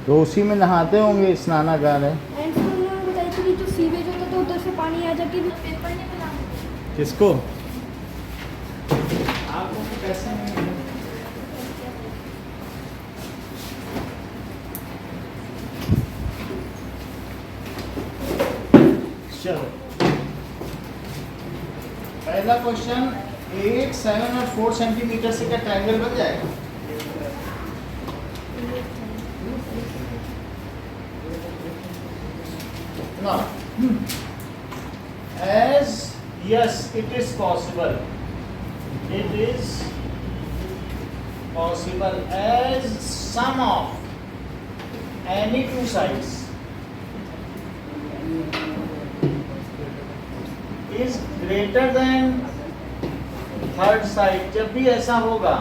तो उसी में नहाते होंगे, स्नानागार है। एंड फिर उन्होंने बताई थी कि जो सीवेज होता था उधर से पानी आ जाती है। पेपर नहीं मिला किसको? आपको कैसे नहीं? चलो, पहला क्वेश्चन, 8, 7 और 4 सेंटीमीटर से क्या ट्रायंगल बन जाएगा? No. As yes, it is possible. It is possible as sum of any two sides is greater than third side. जब भी ऐसा होगा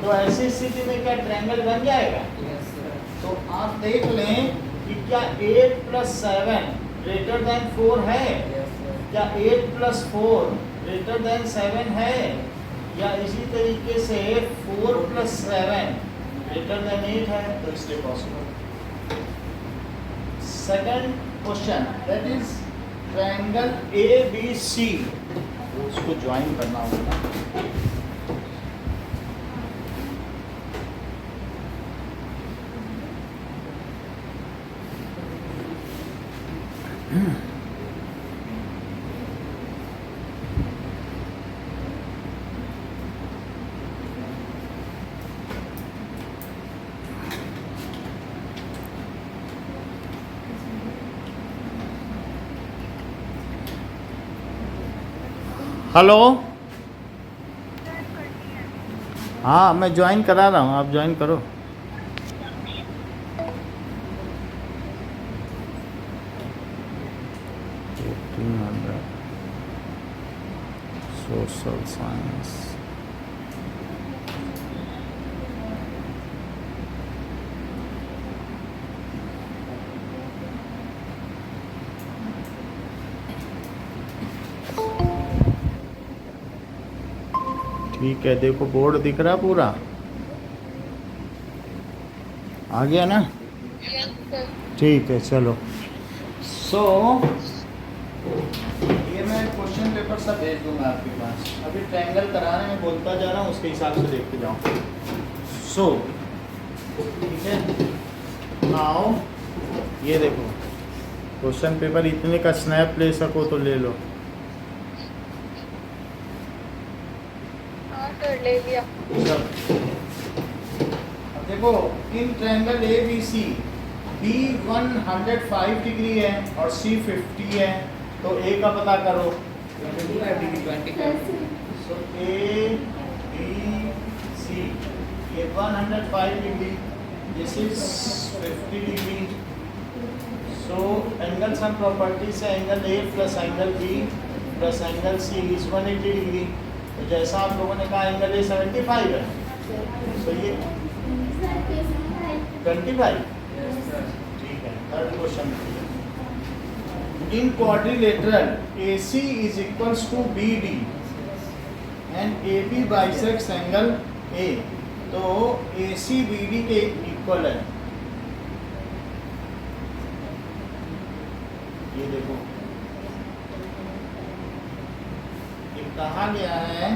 तो ऐसी स्थिति में क्या ट्रायंगल बन जाएगा? तो आप देख लें कि क्या 8 + 7 ग्रेटर देन 4 है, क्या 8 + 4 ग्रेटर देन 7 है, या इसी तरीके से 4 + 7 ग्रेटर देन 8 है, तो इसलिए possible. Second question, that is triangle ABC, उसको ज्वाइन करना होगा। हेलो, हाँ मैं ज्वाइन करा रहा हूँ, आप ज्वाइन करो। सोशल साइंस, ठीक है। देखो बोर्ड दिख रहा पूरा, आ गया ना? ठीक है, चलो। ये मैं क्वेश्चन पेपर सब भेज दूंगा आपके पास। अभी ट्रायंगल कराने में बोलता जा रहा हूँ, उसके हिसाब से देखते जाओ। ठीक है, नाउ ये देखो क्वेश्चन पेपर, इतने का स्नैप ले सको तो ले लो। ले लिया। अब देखो, इन ट्रायंगल ABC B 105 डिग्री है और C 50 है, तो A का पता करो। सो A B C, ये 105 degree, this is 50 degree. So angle sum property से angle A plus angle B plus angle C is 180 degree. तो जैसा आप लोगों ने कहा एंगल A 75 है, तो ये 25। ठीक है, third question, in quadrilateral AC is equals to BD and AB bisects angle A, तो AC BD के इक्वल है। ये देखो ये कहा गया है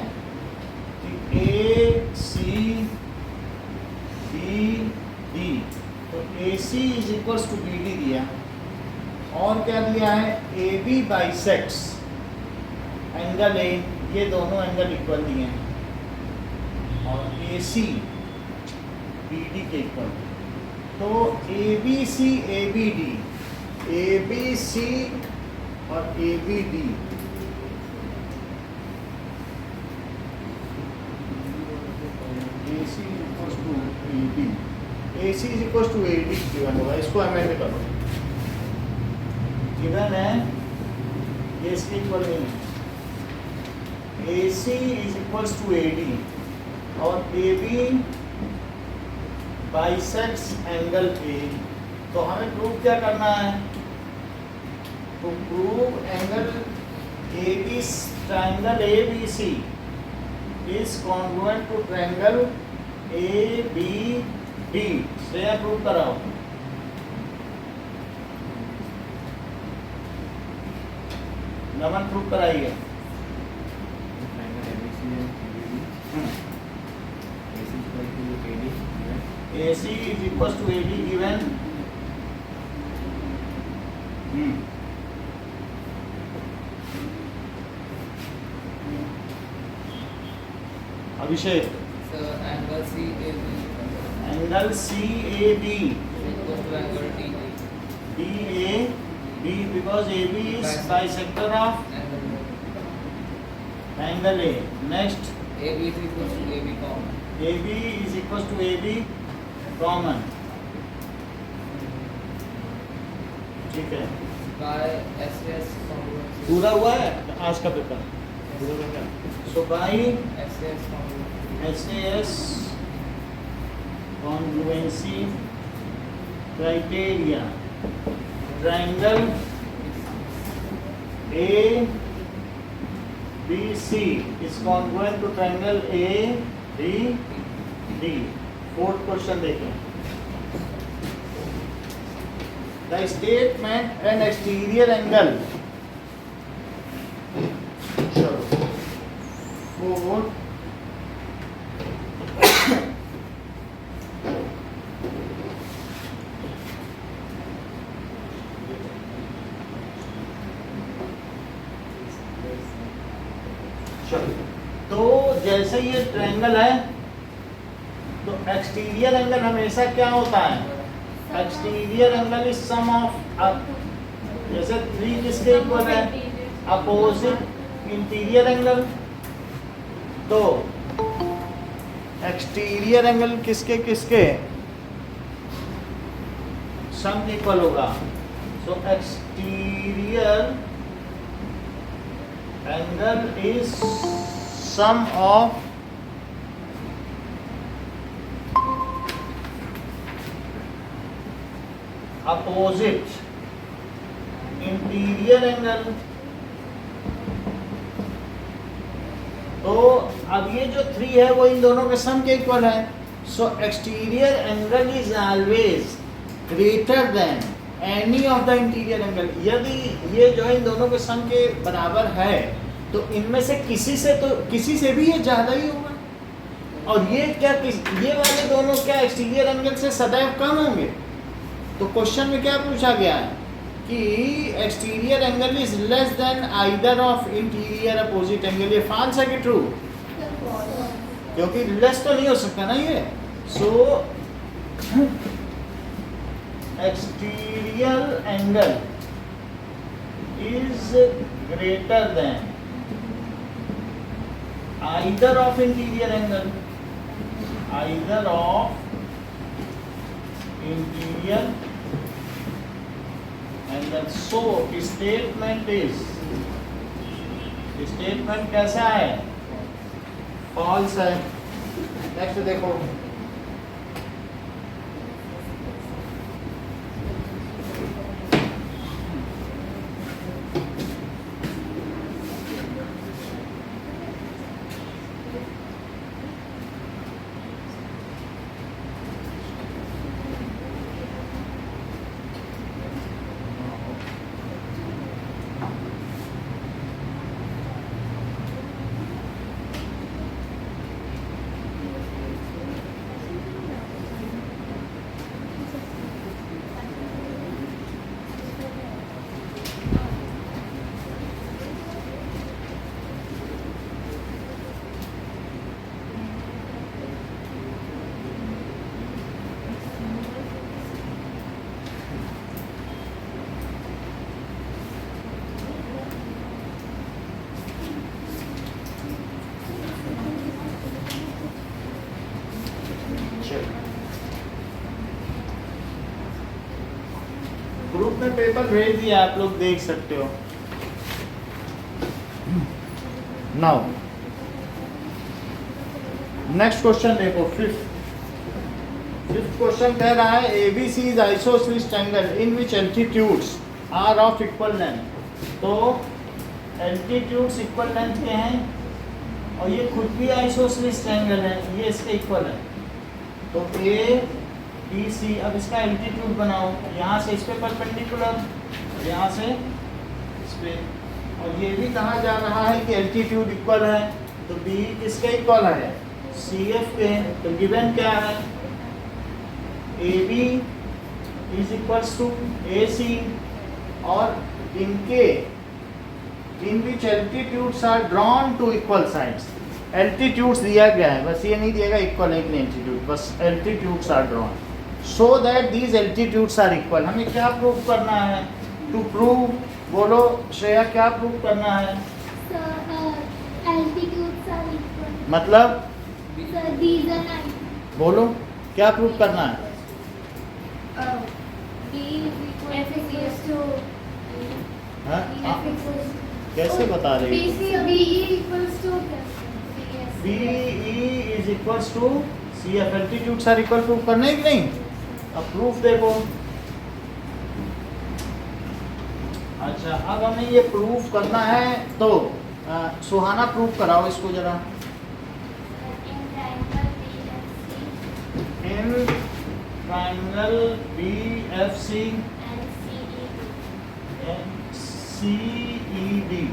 कि AC BD, तो AC is equals to BD दिया, और क्या दिया है? AB बाइसेक्ट्स एंगल A, ये दोनों एंगल इक्वल दिए हैं, और AC BD के इक्वल। तो ABC ABD, ABC और ABD, AC equals to AD, AC is equals to AD given होगा। इसको अमेंड करो, गिवन है ये इसके इक्वल नहीं है। AC is equals to AD और AB बाइसेक्ट्स एंगल A, तो हमें प्रूव क्या करना है? तो prove angle AB, triangle ABC is congruent to triangle ABD। Shreya prove कराओ। नमन प्रूफ कराइए। AC is equals to AD given Abhishek So angle CAB angle CAB equals to angle DA. DAB because AB is bisector of Angle angle A. Next AB is equals to AB common. AB is equals to AB common. ठीक है, By SAS congruency. पूरा हुआ है आज का paper. So by SAS congruency. SAS congruency criteria, triangle ABC is congruent to triangle ABD. Fourth question देखें। The statement an exterior angle for तो जैसे ये ट्रायंगल है तो एक्सटीरियर एंगल हमेशा क्या होता है? Exterior angle is sum of, जैसे 3 किसके इक्वल है? Opposite interior angle. तो एक्सटीरियर एंगल किसके किसके सम इक्वल होगा? So exterior angle is sum of opposite interior angle. तो अब ये जो 3 है वो इन दोनों के सम के इक्वल है। So exterior angle is always greater than any of the interior angle. यदि ये जो है इन दोनों के सम के बराबर है तो इनमें से किसी से भी ये ज्यादा ही होगा। और ये क्या ये वाले दोनों क्या एक्सटीरियर एंगल से सदैव कम होंगे? तो क्वेश्चन में क्या पूछा गया है कि exterior angle is less than either of interior opposite angle. ये फॉल्स है कि ट्रू? क्योंकि लेस तो नहीं हो सकता ना ये। So exterior angle is greater than either of interior angle, either of interior angle. So statement is, statement कैसा है? फॉल्स है। नेक्स्ट देखो, ग्रुप में पेपर भेज दिया, आप लोग देख सकते हो। नाउ नेक्स्ट क्वेश्चन देखो, फिफ्थ क्वेश्चन कह रहा है ABC is isosceles triangle in which altitudes are of equal length. तो एल्टीट्यूड्स इक्वल लेंथ के हैं और ये खुद भी आइसोसेलेस ट्रायंगल है, ये इसके इक्वल है। तो ABC, अब इसका एल्टीट्यूड बनाओ, यहाँ से इस पे परपेंडिकुलर, यहाँ से इस पे। और ये भी कहा जा रहा है कि एल्टीट्यूड इक्वल है, तो बी किसके इक्वल है, सी एफ के। तो गिवन क्या है, A B is equals to A C, और इनके in which altitudes are drawn to equal sides. Altitudes दिया गया है, बस ये नहीं दिएगा इक्वल है कि नहीं एल्टीट्यूड, बस altitudes are drawn so that these altitudes are equal. हमें क्या प्रूव करना है, टू प्रूव, बोलो श्रेया क्या प्रूव करना है, altitudes are equal. मतलब So these are nine. बोलो क्या प्रूव करना है, B is equals to हाँ? F equals कैसे बता रही हो, B equals to B E is equals to C F. Altitudes are equal prove करना है कि नहीं, अब प्रूफ देखो। अच्छा अब हमें ये प्रूफ करना है, तो सुहाना प्रूफ कराओ इसको जरा। In triangle B F C C E D,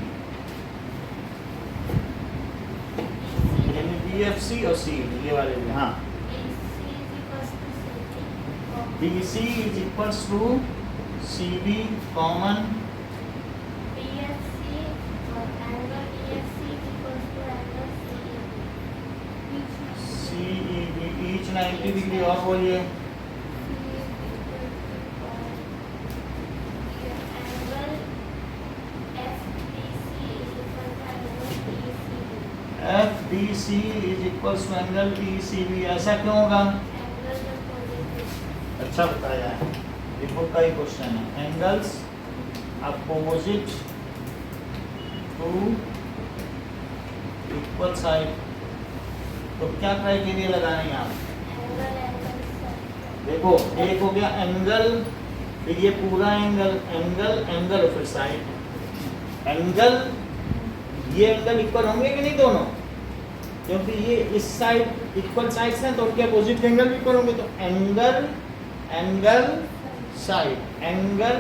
यानी बी एफ सी और सी ये वाले भी, हाँ। B C is equals to C B common C E B each 90 degree, और बोलिए F D C is equals to angle E C B. ऐसा क्यों होगा, अच्छा बताया है, ये बुक का ही क्वेश्चन है। Angles opposite to equal side, तो क्या क्राइटेरिया लगाएंगे आप, देखो एक हो गया एंगल, फिर ये पूरा एंगल, एंगल एंगल फिर साइड। एंगल ये एंगल इक्वल होंगे कि नहीं दोनों, क्योंकि ये इस साइड इक्वल साइड्स हैं तो उनके अपोजिट एंगल भी इक्वल होंगे, तो angle angle side, angle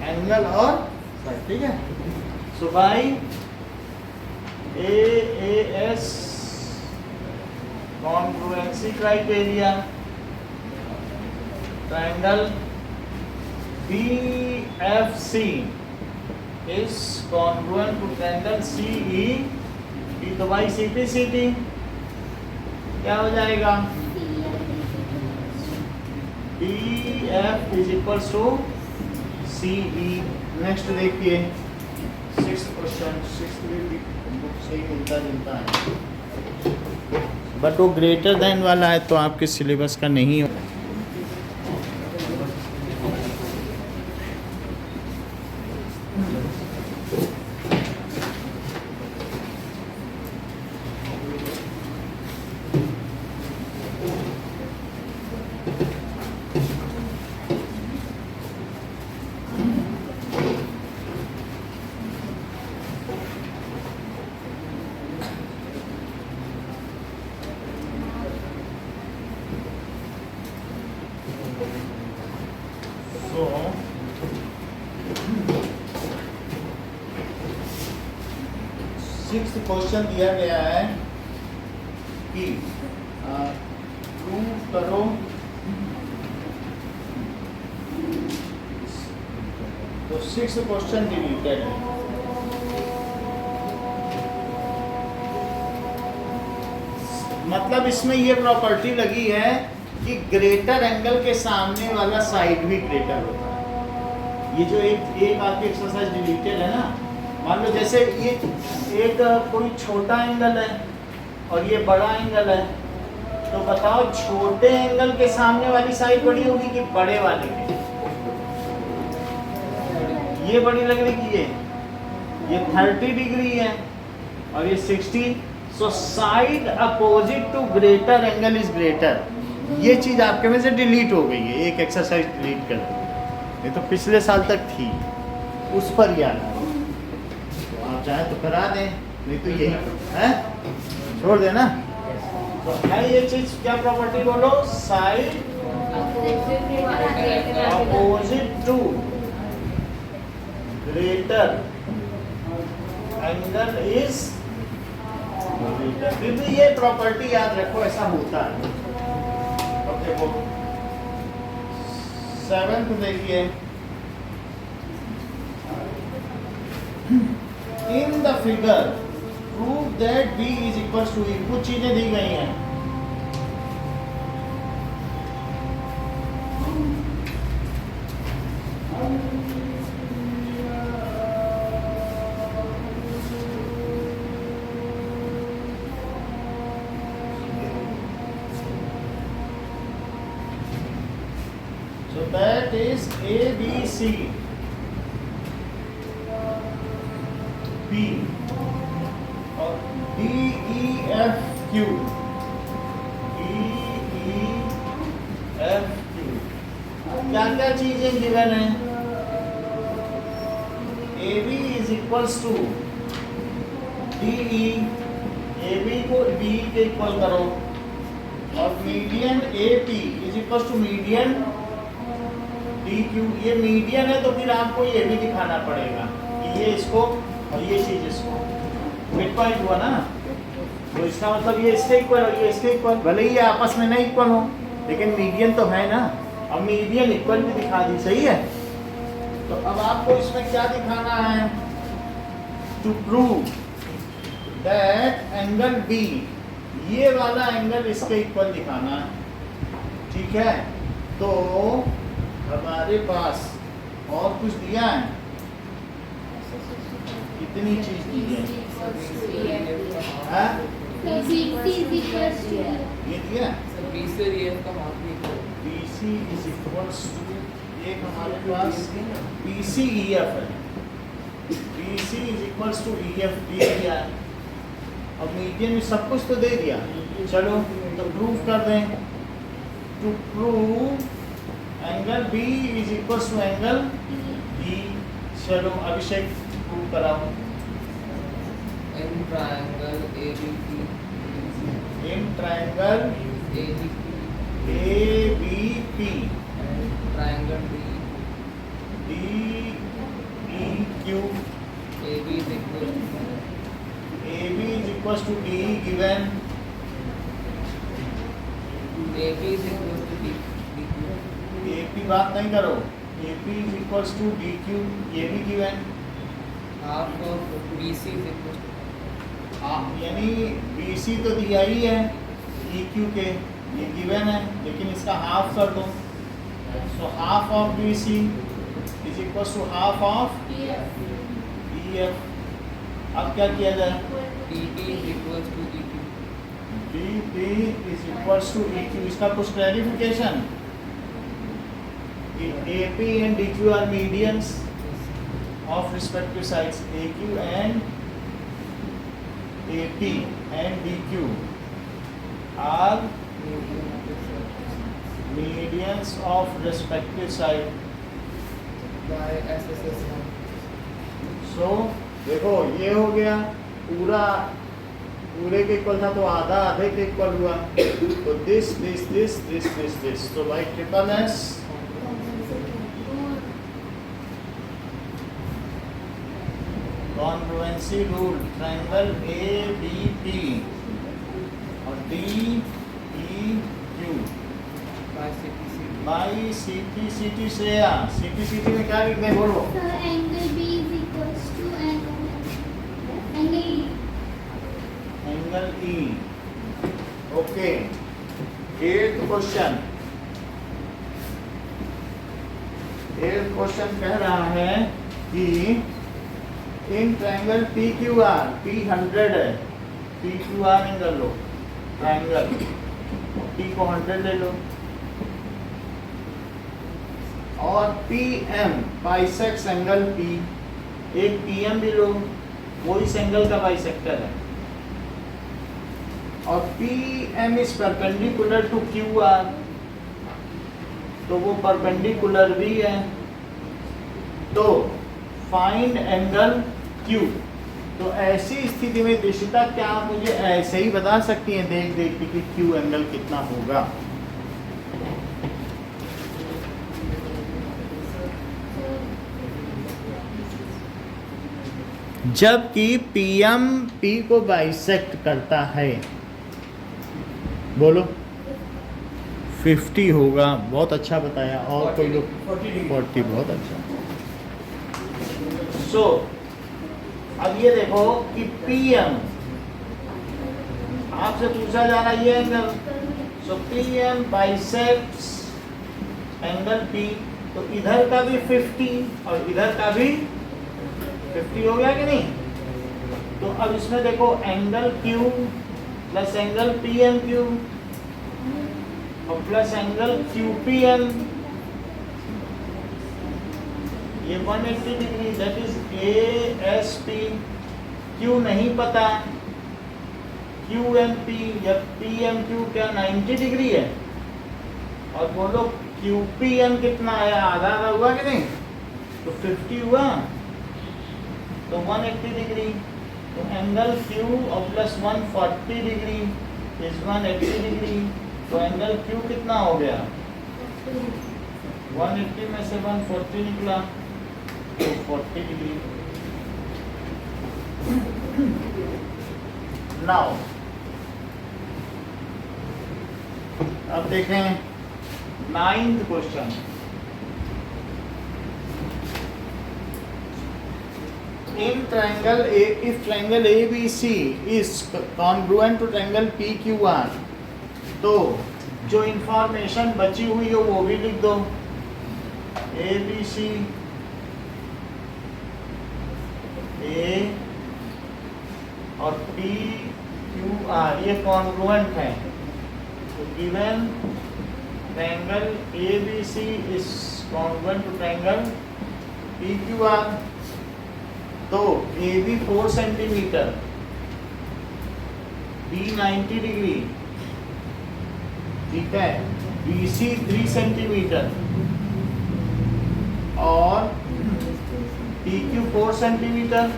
angle और साइड, ठीक है। So by AAS congruency criteria, triangle BFC is congruent to triangle CED, तो भाई CPCD क्या हो जाएगा, BF is equals to CE। Next देखिए 6th क्वेश्चन, 6th भी बुक से ही मिलता जुलता है, बट वो ग्रेटर देन वाला है तो आपके सिलेबस का नहीं हो। So, सिक्स्थ क्वेश्चन दिया गया है कि प्रूव करो तो सिक्स्थ क्वेश्चन डिलीटेड है। मतलब इसमें ये प्रॉपर्टी लगी है कि ग्रेटर एंगल के सामने वाला साइड भी ग्रेटर होता है। ये जो एक आपकी एक्सरसाइज डिलीटेड है ना, मान लो जैसे ये एक कोई छोटा एंगल है और ये बड़ा एंगल है, तो बताओ छोटे एंगल के सामने वाली साइड बड़ी होगी कि बड़े वाले की? ये बड़ी लग रही कि ये 30 डिग्री है और ये 60, so side opposite to greater angle is greater. ये चीज आपके में से डिलीट हो गई है, एक एक्सरसाइज डिलीट कर दी, ये तो पिछले साल तक थी, उस पर ही आना है। तो आप चाहे तो करा दें, नहीं तो यही है छोड़ देना। तो है ये चीज क्या प्रॉपर्टी बोलो, side opposite to greater angle is फिर भी ये प्रॉपर्टी याद रखो, ऐसा होता है। अब देखो 7th देखिए, in the figure prove that b is equal to e। कुछ चीजें दी गई हैं, so that is a b c b और d e f q d e f q क्या क्या चीजें गिवन है। A B is equals to D E, A B को डी के इक्वल करो, और median A P is equals to median D Q. ये मीडियन है तो फिर आपको ये भी दिखाना पड़ेगा कि ये इसको और ये चीज इसको मिड पॉइंट हुआ ना, तो इसका मतलब ये इसके इक्वल और ये इसके इक्वल, भले ही ये आपस में नहीं इक्वल हो लेकिन मीडियन तो है ना। अब मीडियन इक्वल भी दिखा दी, सही है। तो अब आपको इसमें क्या दिखाना है, to prove that angle B, ये वाला एंगल इसके इक्वल दिखाना है, ठीक है। तो हमारे पास और कुछ दिया है, कितनी चीज दी है, ये दिया बी से रियल का हाफ भी BC इज इक्वल्स टू, एक हमारे पास BC EF है, BC is equals to EF दिया गया है। अब मीडियन में सब कुछ तो दे दिया, चलो तो प्रूव कर दें। To prove angle B is equals to angle E, चलो अभिषेक प्रूव कराओ। In triangle ABP in triangle ABP and triangle DEQ AB is equal AB is equals to DE given AB is equal to DQ AP बात नहीं करो, AP is equals to DQ, ये भी given, half of BC is equal to यानी BC तो दिया ही है EQ के, ये given है, लेकिन इसका हाफ कर दो, so half of BC is equals to half of EF। अब क्या किया जाए, DP is equal to DQ DP is equals to EQ, इसका कुछ clarification. AP and DQ are medians of respective sides, AQ and AP and DQ are medians of respective side। by SSS So देखो ये हो गया पूरा, पूरे के equal था तो आधा आधे के इक्वल हुआ, तो दिस, तो by triple S congruency rule, triangle ABP और DEQ by CPC by CPCT से या CPCT में क्या लिखते हैं बोलो, angle B is equals to angle angle E। Okay, 8th question, 8th question कह रहा है कि इन ट्रायंगल PQR, P 100 है, PQR एंगल लो, ट्रायंगल P को 100 ले लो, और PM बाइसेक्स एंगल P, एक PM भी लो, वो इस एंगल का बाइसेक्टर है, और PM is perpendicular to QR, तो वो परपेंडिकुलर भी है, तो फाइंड एंगल Q। तो ऐसी स्थिति में दिशिता क्या आप मुझे ऐसे ही बता सकती हैं देख देख के कि Q एंगल कितना होगा। जबकि PM P को बाइसेक्ट करता है, बोलो 50 होगा। बहुत अच्छा बताया। और कोई लोग 40, बहुत अच्छा। सो अब ये देखो कि PM आपसे पूछा जा रहा है ये एंगल, सो PM बाइसेक्ट्स एंगल P, तो इधर का भी 50 और इधर का भी 50 हो गया कि नहीं। तो अब इसमें देखो angle Q plus angle PMQ और प्लस एंगल QPM, ये 180 degree, that is ASP। Q नहीं पता, QMP या PMQ क्या 90 डिग्री है, और बोलो QPM कितना आया, आधा आधा हुआ कि नहीं, तो 50 हुआ, तो 180 डिग्री। तो एंगल Q और प्लस 140 डिग्री इज 180 डिग्री। तो एंगल Q कितना हो गया, 180 में से 140 निकला, तो 40 डिग्री। नाउ अब देखें 9th question. In triangle A, if triangle ABC is congruent to triangle PQR, तो जो इंफॉर्मेशन बची हुई है वो भी लिख दो। ABC A और PQR ये कॉन्ग्रुएंट है, तो given triangle ABC is congruent to triangle PQR, तो AB 4 सेंटीमीटर, B 90 डिग्री, ठीक है, BC 3 सेंटीमीटर और PQ 4 सेंटीमीटर,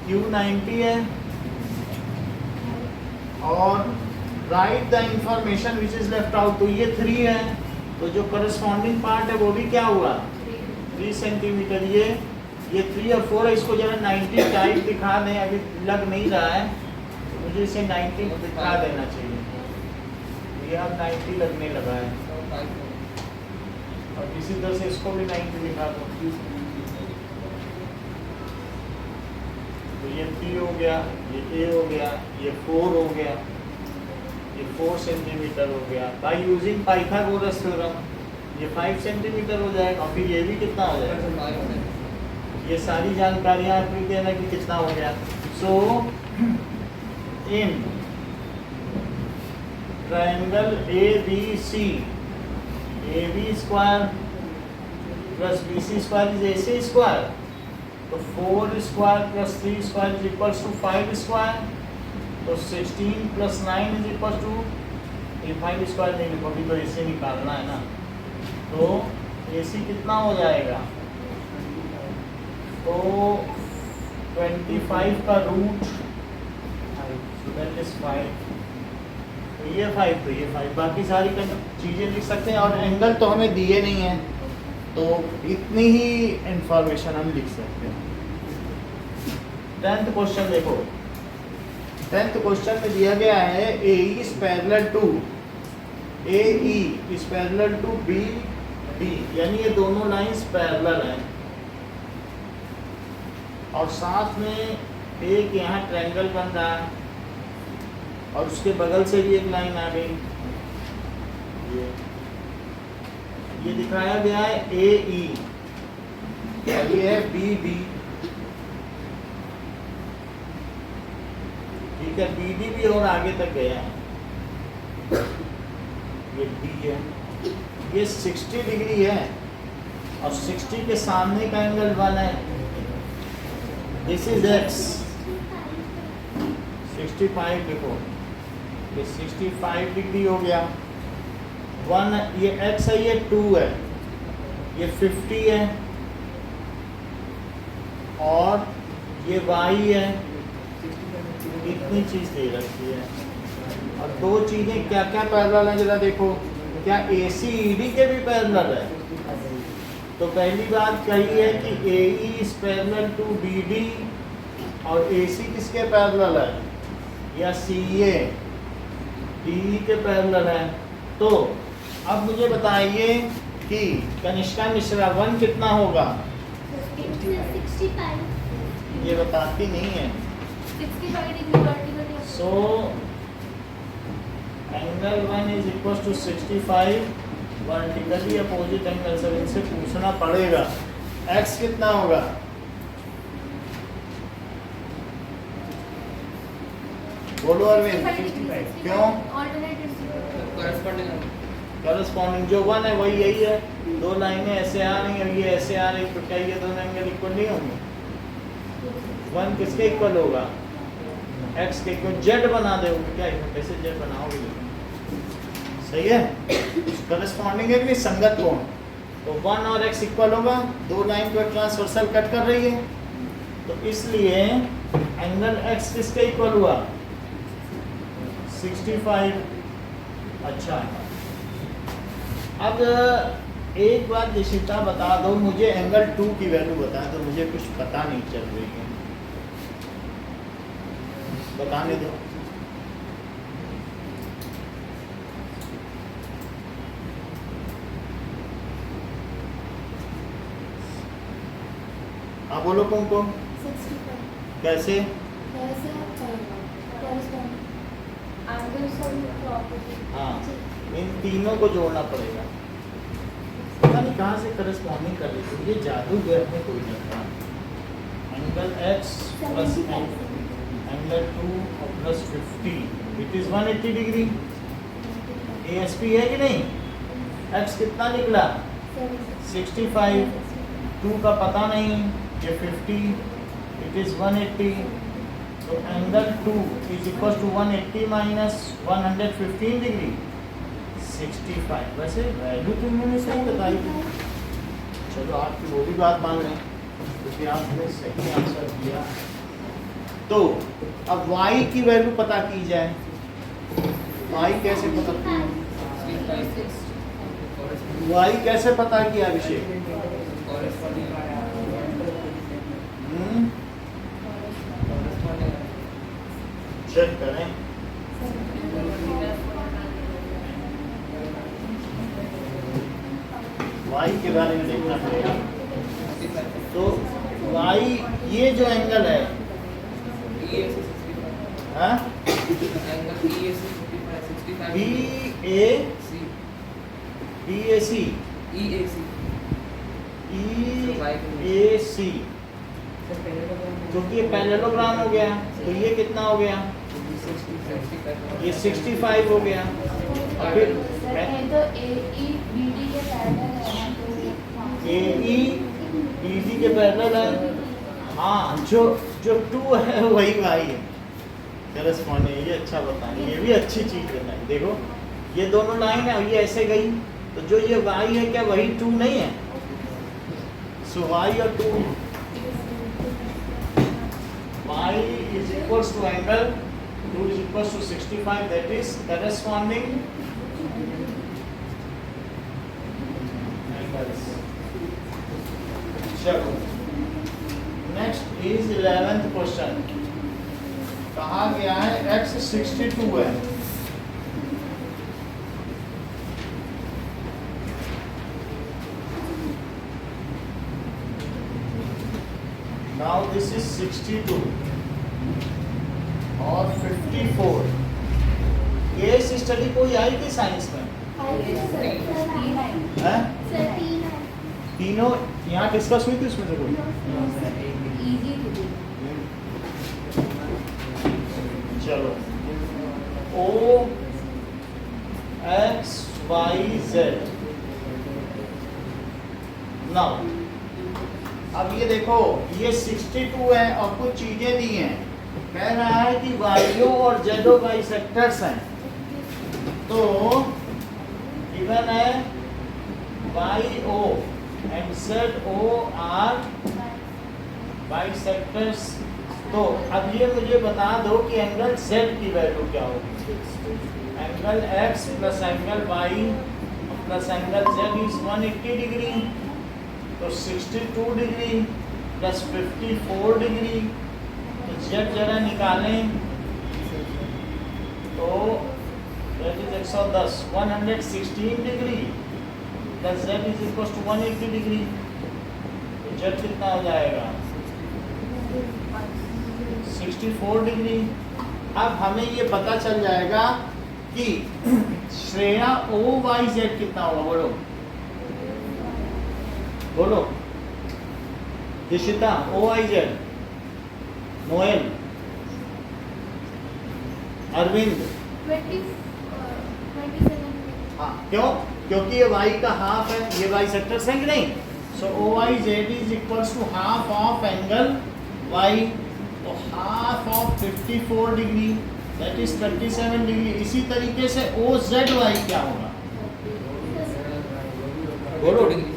Q 90 है, और right the information which is left out, तो ये 3 है, तो जो करस्पॉन्डिंग पार्ट है वो भी क्या हुआ 3 सेंटीमीटर। ये 3 और 4 है, इसको जरा 90 टाइप दिखा दें, अभी लग नहीं रहा है, तो मुझे इसे 90 दिखा देना चाहिए। ये अब 90 लगने लगा है, और इसी तरह से इसको भी 90 दिखा दो, तो ये 3 हो गया, ये A हो गया, ये 4 हो गया, ये 4 सेंटीमीटर हो गया। बाय यूजिंग पाइथागोरस थ्योरम ये 5 सेंटीमीटर हो जाएगा, और फिर ये भी कितना हो जाएगा, ये सारी जानकारियाँ आप लिख देना कि कितना हो गया। So in triangle ABC, AB square plus BC square is AC square, तो 4 square plus 3 square is equals to 5 square, तो 16 प्लस 9 इज इक्वल्स टू, ये 5 स्क्वायर नहीं लिखो, अभी तो AC निकालना है ना, तो AC कितना हो जाएगा, तो 25 का रूट, दैट इज 5, तो ये 5, तो ये 5, बाकी सारी चीज़ें लिख सकते हैं, और एंगल तो हमें दिए नहीं है, तो इतनी ही इंफॉर्मेशन हम लिख सकते हैं। 10th क्वेश्चन देखो, 10th क्वेश्चन में दिया गया है AE is parallel to AE is parallel to BD, यानी ये दोनों लाइंस पैरेलल हैं, और साथ में एक यहाँ ट्रायंगल बन रहा है, और उसके बगल से भी एक लाइन आ गई, ये दिखाया गया है AE, और ये है BD, ठीक है, BD भी और आगे तक गया है, ये B है, ये 60 डिग्री है, और 60 के सामने का एंगल 1 है, दिस इज X, 65 देखो, ये 65 डिग्री हो गया, 1 ये X है, ये 2 है, ये 50 है, और ये Y है, इतनी चीज दे रखी है। और दो चीजें क्या क्या पैरेलल है जरा देखो, क्या AC ED के भी पैरेलल है, तो पहली बात कही है कि AE is parallel to BD और AC किसके पैरेलल है, या CA DE के पैरेलल है। तो अब मुझे बताइए कि कनिष्का मिश्रा 1 कितना होगा, 65 ये बताती नहीं है। 65 degree vertical. So angle 1 is equal to 65 vertically opposite angle. सब इनसे पूछना पड़ेगा x कितना होगा, बोलो अरविंद। क्यों, corresponding करस्पॉन्डिंग जो 1 है वही यही है। दो लाइनें ऐसे आ रही हैं, ये ऐसे आ रही, तो क्या ये दोनों एंगल इक्वल नहीं होंगे? 1 किसके इक्वल होगा, x के इक्वल। z बना दोगे क्या, इसमें कैसे z बनाओगे, सही है। करस्पॉन्डिंग है कि संगत कोण, तो 1 और x इक्वल होगा, दो लाइन को ट्रांसवर्सल कट कर रही है, तो इसलिए एंगल x किसके इक्वल हुआ, 65। अच्छा, अब एक बात निशिता बता दो मुझे, एंगल 2 की वैल्यू बता दो, मुझे कुछ पता नहीं चल रही है, बताने दो। हाँ बोलो कुमकुम, 65 कैसे, कैसे कॉरेस्पॉन्डिंग एंगल्स और ऑपोजिट। हाँ इन तीनों को जोड़ना पड़ेगा। पता नहीं कहाँ से करस्पॉन्डिंग कर रही थी, ये जादू घर में कोई नहीं था। Angle x plus angle 2 plus 50 it is 180 degree. ASP है कि नहीं, x कितना निकला 65, 2 का पता नहीं, ये 50 इट इज 180। तो angle 2 is equal to 180 minus 115 degree 65। वैसे वैल्यू तुमने सही बताई थी, चलो आपकी वो भी बात मान लें क्योंकि आपने सही आंसर दिया। तो अब y की वैल्यू पता की जाए, y कैसे पता y कैसे पता किया अभिषेक, चेक करें। y के बारे में देखना पड़ेगा। तो y ये जो एंगल है, हाँ? BAC EAC, क्योंकि ये पैरेललोग्राम हो गया, तो ये कितना हो गया, ये 65 हो गया। और फिर तो AE BD के पैरेलल है, AE BD के पैरेलल है, हाँ जो 2 है वही y है करस्पॉन्डिंग। ये अच्छा बताएं, ये भी अच्छी चीज़ बताएं। देखो ये दोनों लाइन है और ये ऐसे गई, तो जो ये y है क्या वही 2 नहीं है, सो y और 2 y is equals to angle 2 is equals to 65, that is corresponding angles। चलो नेक्स्ट इज 11th क्वेश्चन। कहा गया है x 62 है, now this is 62 और 54। केस स्टडी कोई आई थी साइंस में, है? तीनों यहाँ डिस्कस हुई थी उसमें से कोई, चलो O X Y Z। Now अब ये देखो ये 62 है और कुछ चीजें दी हैं, कह रहा है कि वाइयों और जेडो बाइसेक्टर्स हैं, तो गिवन है YO and ZO are bisectors. तो अब ये मुझे बता दो कि एंगल Z की वैल्यू क्या होगी, angle X plus angle Y plus angle Z is 180 degree. तो 62 डिग्री प्लस 54 डिग्री, तो जेड जरा निकालें तो that is 110, 116 degree plus Z is equal to 180 degree, तो जेड कितना हो जाएगा 64 डिग्री। अब हमें ये पता चल जाएगा कि श्रेया ओ वाई जेड कितना होगा, बोलो बोलो, Dishita O Y Z, Noel, Arvind, 27। हाँ क्यों, क्योंकि ये y का हाफ है, ये y सेक्टर्स है कि नहीं, so O Y Z is equals to half of angle y, तो half of 54 degree that is 27 degree. इसी तरीके से ओ जेड वाई क्या होगा, बोलो, 32 डिग्री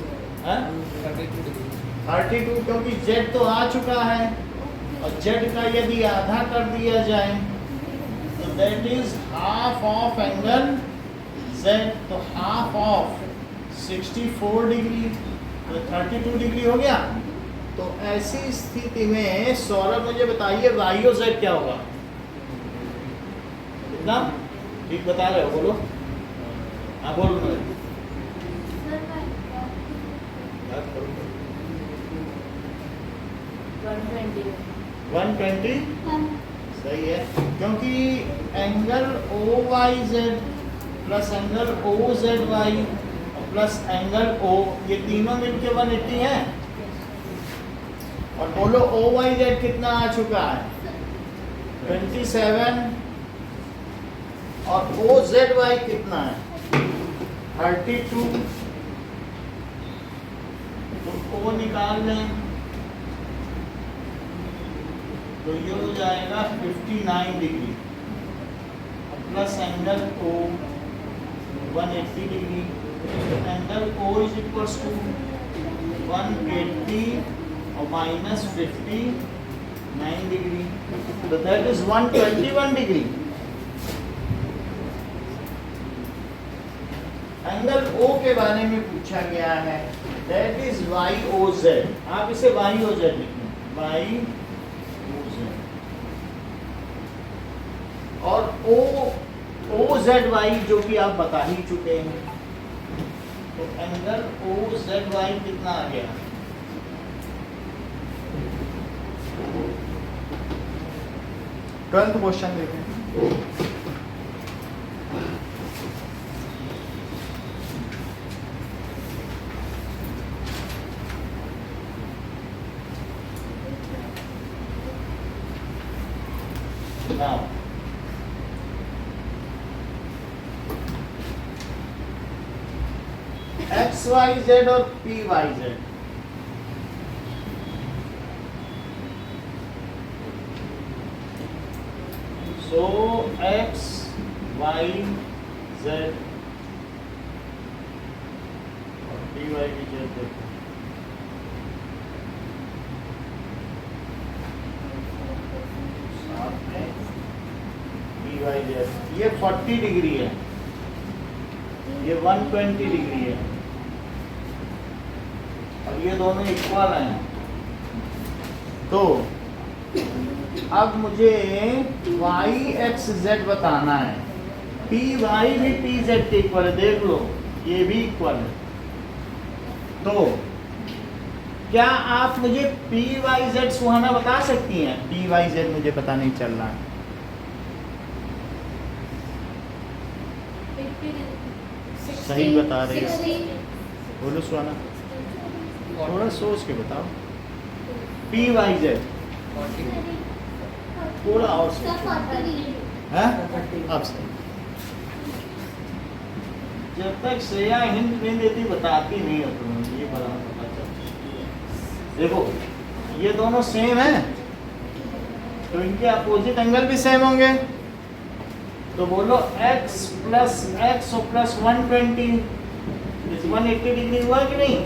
हैं 32 डिग्री 32, क्योंकि z तो आ चुका है और z का यदि आधा कर दिया जाए तो that is half of angle z, तो हाफ ऑफ 64 डिग्री तो 32 डिग्री हो गया। तो ऐसी स्थिति में सौरभ मुझे बताइए वाई और z क्या होगा, कितना ठीक बता रहे हो, बोलो, हाँ बोलो मुझे। 120 सही है, क्योंकि angle O Y Z plus angle O Z Y plus angle O, ये तीनों मिलके 180 है। और बोलो ओ वाई जेड कितना आ चुका है 27, और ओ जेड वाई कितना है 32, तो ओ निकाल लें तो ये हो जाएगा 59 degree plus angle O 180 degree, तो angle O is equals to 180 और माइनस 59 डिग्री, तो that is 121 degree. Angle O के बारे में पूछा गया है, that is Y O Z, आप इसे वाई ओ जेड लिखें, वाई और ओ जेड वाई जो कि आप बता ही चुके हैं, तो एंगल ओ जेड वाई कितना आ गया, ट्वेल्थ क्वेश्चन देखें। Now एक्स वाई जेड और पी वाई जेड, सो एक्स वाई जेड और पी वाई की जेड देखो, साथ में पी वाई जेड, ये 40 डिग्री है, ये 120 डिग्री है, और ये दोनों इक्वल हैं। तो अब मुझे वाई एक्स जेड बताना है, पी वाई भी पी जेड के इक्वल है, देख लो ये भी इक्वल है। तो क्या आप मुझे पी वाई जेड सुहाना बता सकती हैं, पी वाई जेड मुझे पता नहीं चल रहा है, सही बता रही है, बोलो सुहाना, थोड़ा सोच के बताओ, पी वाई जेड थोड़ा और सोचो, हैं? अब सही, जब तक श्रेया हिंट नहीं देती बताती नहीं हो तुम, ये बड़ा पता चलता। देखो ये दोनों सेम है तो इनके अपोजिट एंगल भी सेम होंगे, तो बोलो x प्लस एक्स और प्लस 120 180 डिग्री हुआ कि नहीं,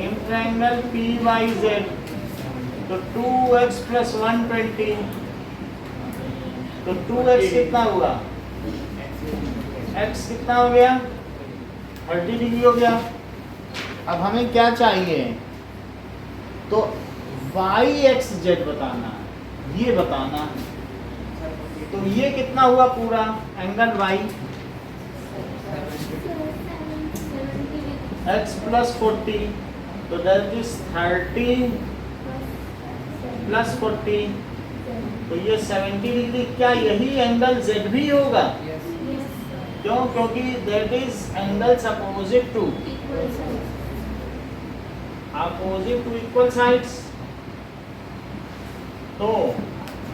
in triangle P Y Z, तो 2x प्लस 120, तो 2x कितना हुआ, x कितना हो गया 30 डिग्री हो गया। अब हमें क्या चाहिए, तो वाई एक्स जेड बताना है, ये बताना है। तो ये कितना हुआ पूरा एंगल वाई, एक्स प्लस 40, तो दैट इज 30 प्लस 40, तो ये 70 डिग्री। क्या यही एंगल जेड भी होगा? क्यों? क्योंकि that is angles opposite to equal sides. तो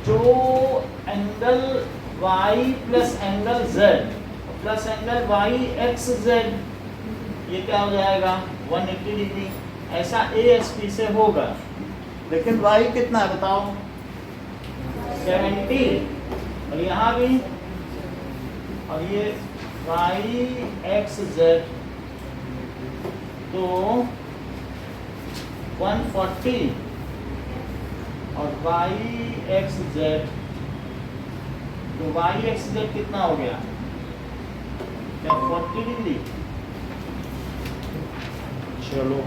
जो angle y plus angle z plus angle y X z, ये क्या हो जाएगा 180 डिग्री। ऐसा ASP से होगा, लेकिन y कितना है बताओ 70, और यहाँ भी, और ये y एक्स z तो 140 और y एक्स z, तो y एक्स z कितना हो गया, क्या 40 डिग्री। चलो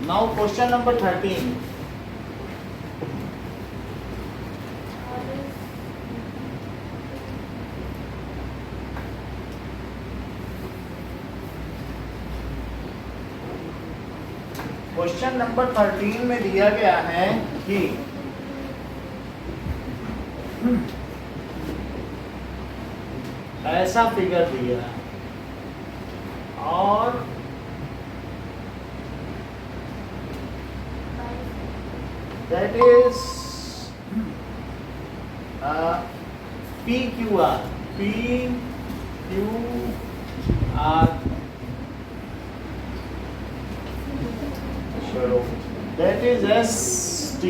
now question number 13। Question number 13 में दिया गया है कि ऐसा फिगर दिया है और दैट इज PQR, चलो दैट इज ST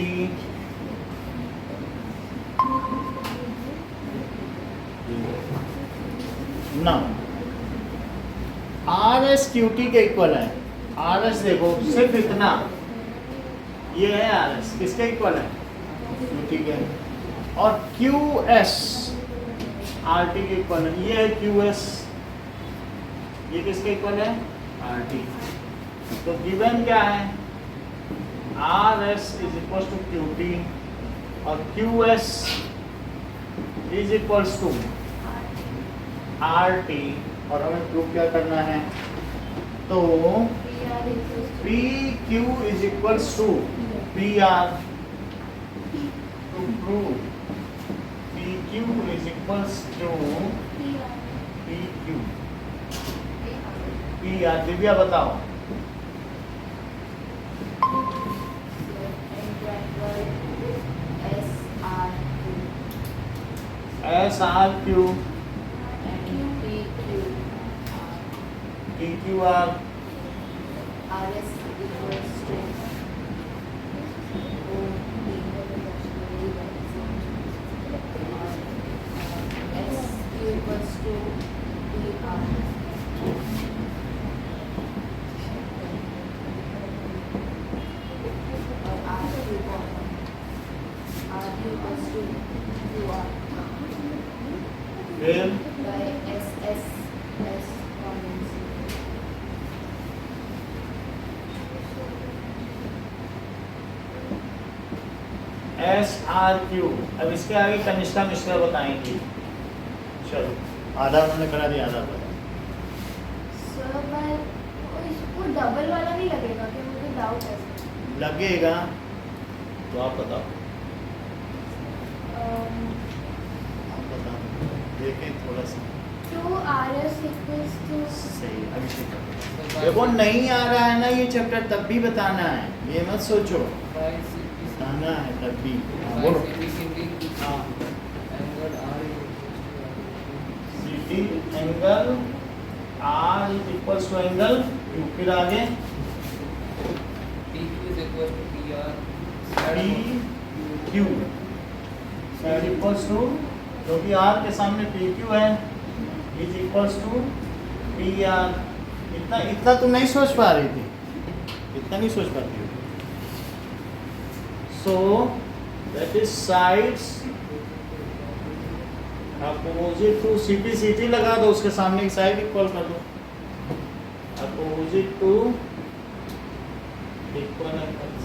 ना RSQT के इक्वल है। RS देखो सिर्फ इतना, ये है RS किसके इक्वल है, QT के, और QS RT के इक्वल है। ये है QS, ये किसके इक्वल है, RT। तो गिवन क्या है, RS is equal to QT और QS is equal to RT, और हमें प्रूव क्या करना है, तो PQ is equal to PR, to prove PQ is equal to PQ PR। Divya बताओ, SRQ PQR फिर SRQ। अब इसके आगे कनिष्ठा मिश्रा बताएंगी। चलो आधा उन्होंने करा दिया, आधा बता। सर मैं इसको डबल वाला नहीं लगेगा कि मुझे डाउट है। लगेगा तो आप बताओ, आप बताओ, देखें थोड़ा सा 2RS equals to सही। अभिषेक देखो नहीं आ रहा है ना ये चैप्टर, तब भी बताना है, ये मत सोचो, बताना है तब भी। हाँ, बोलो। हाँ CT angle R is equals to angle Q, फिर आगे PQ is equal to PR PQ is equals to, क्योंकि R के सामने PQ है, इज इक्वल्स टू PR। इतना तुम नहीं सोच पा रही थी, इतना नहीं सोच पाती हो। So that is sides opposite to CT लगा दो, उसके सामने की साइड इक्वल कर दो, अपोजिट टू इक्विलेटरल्स।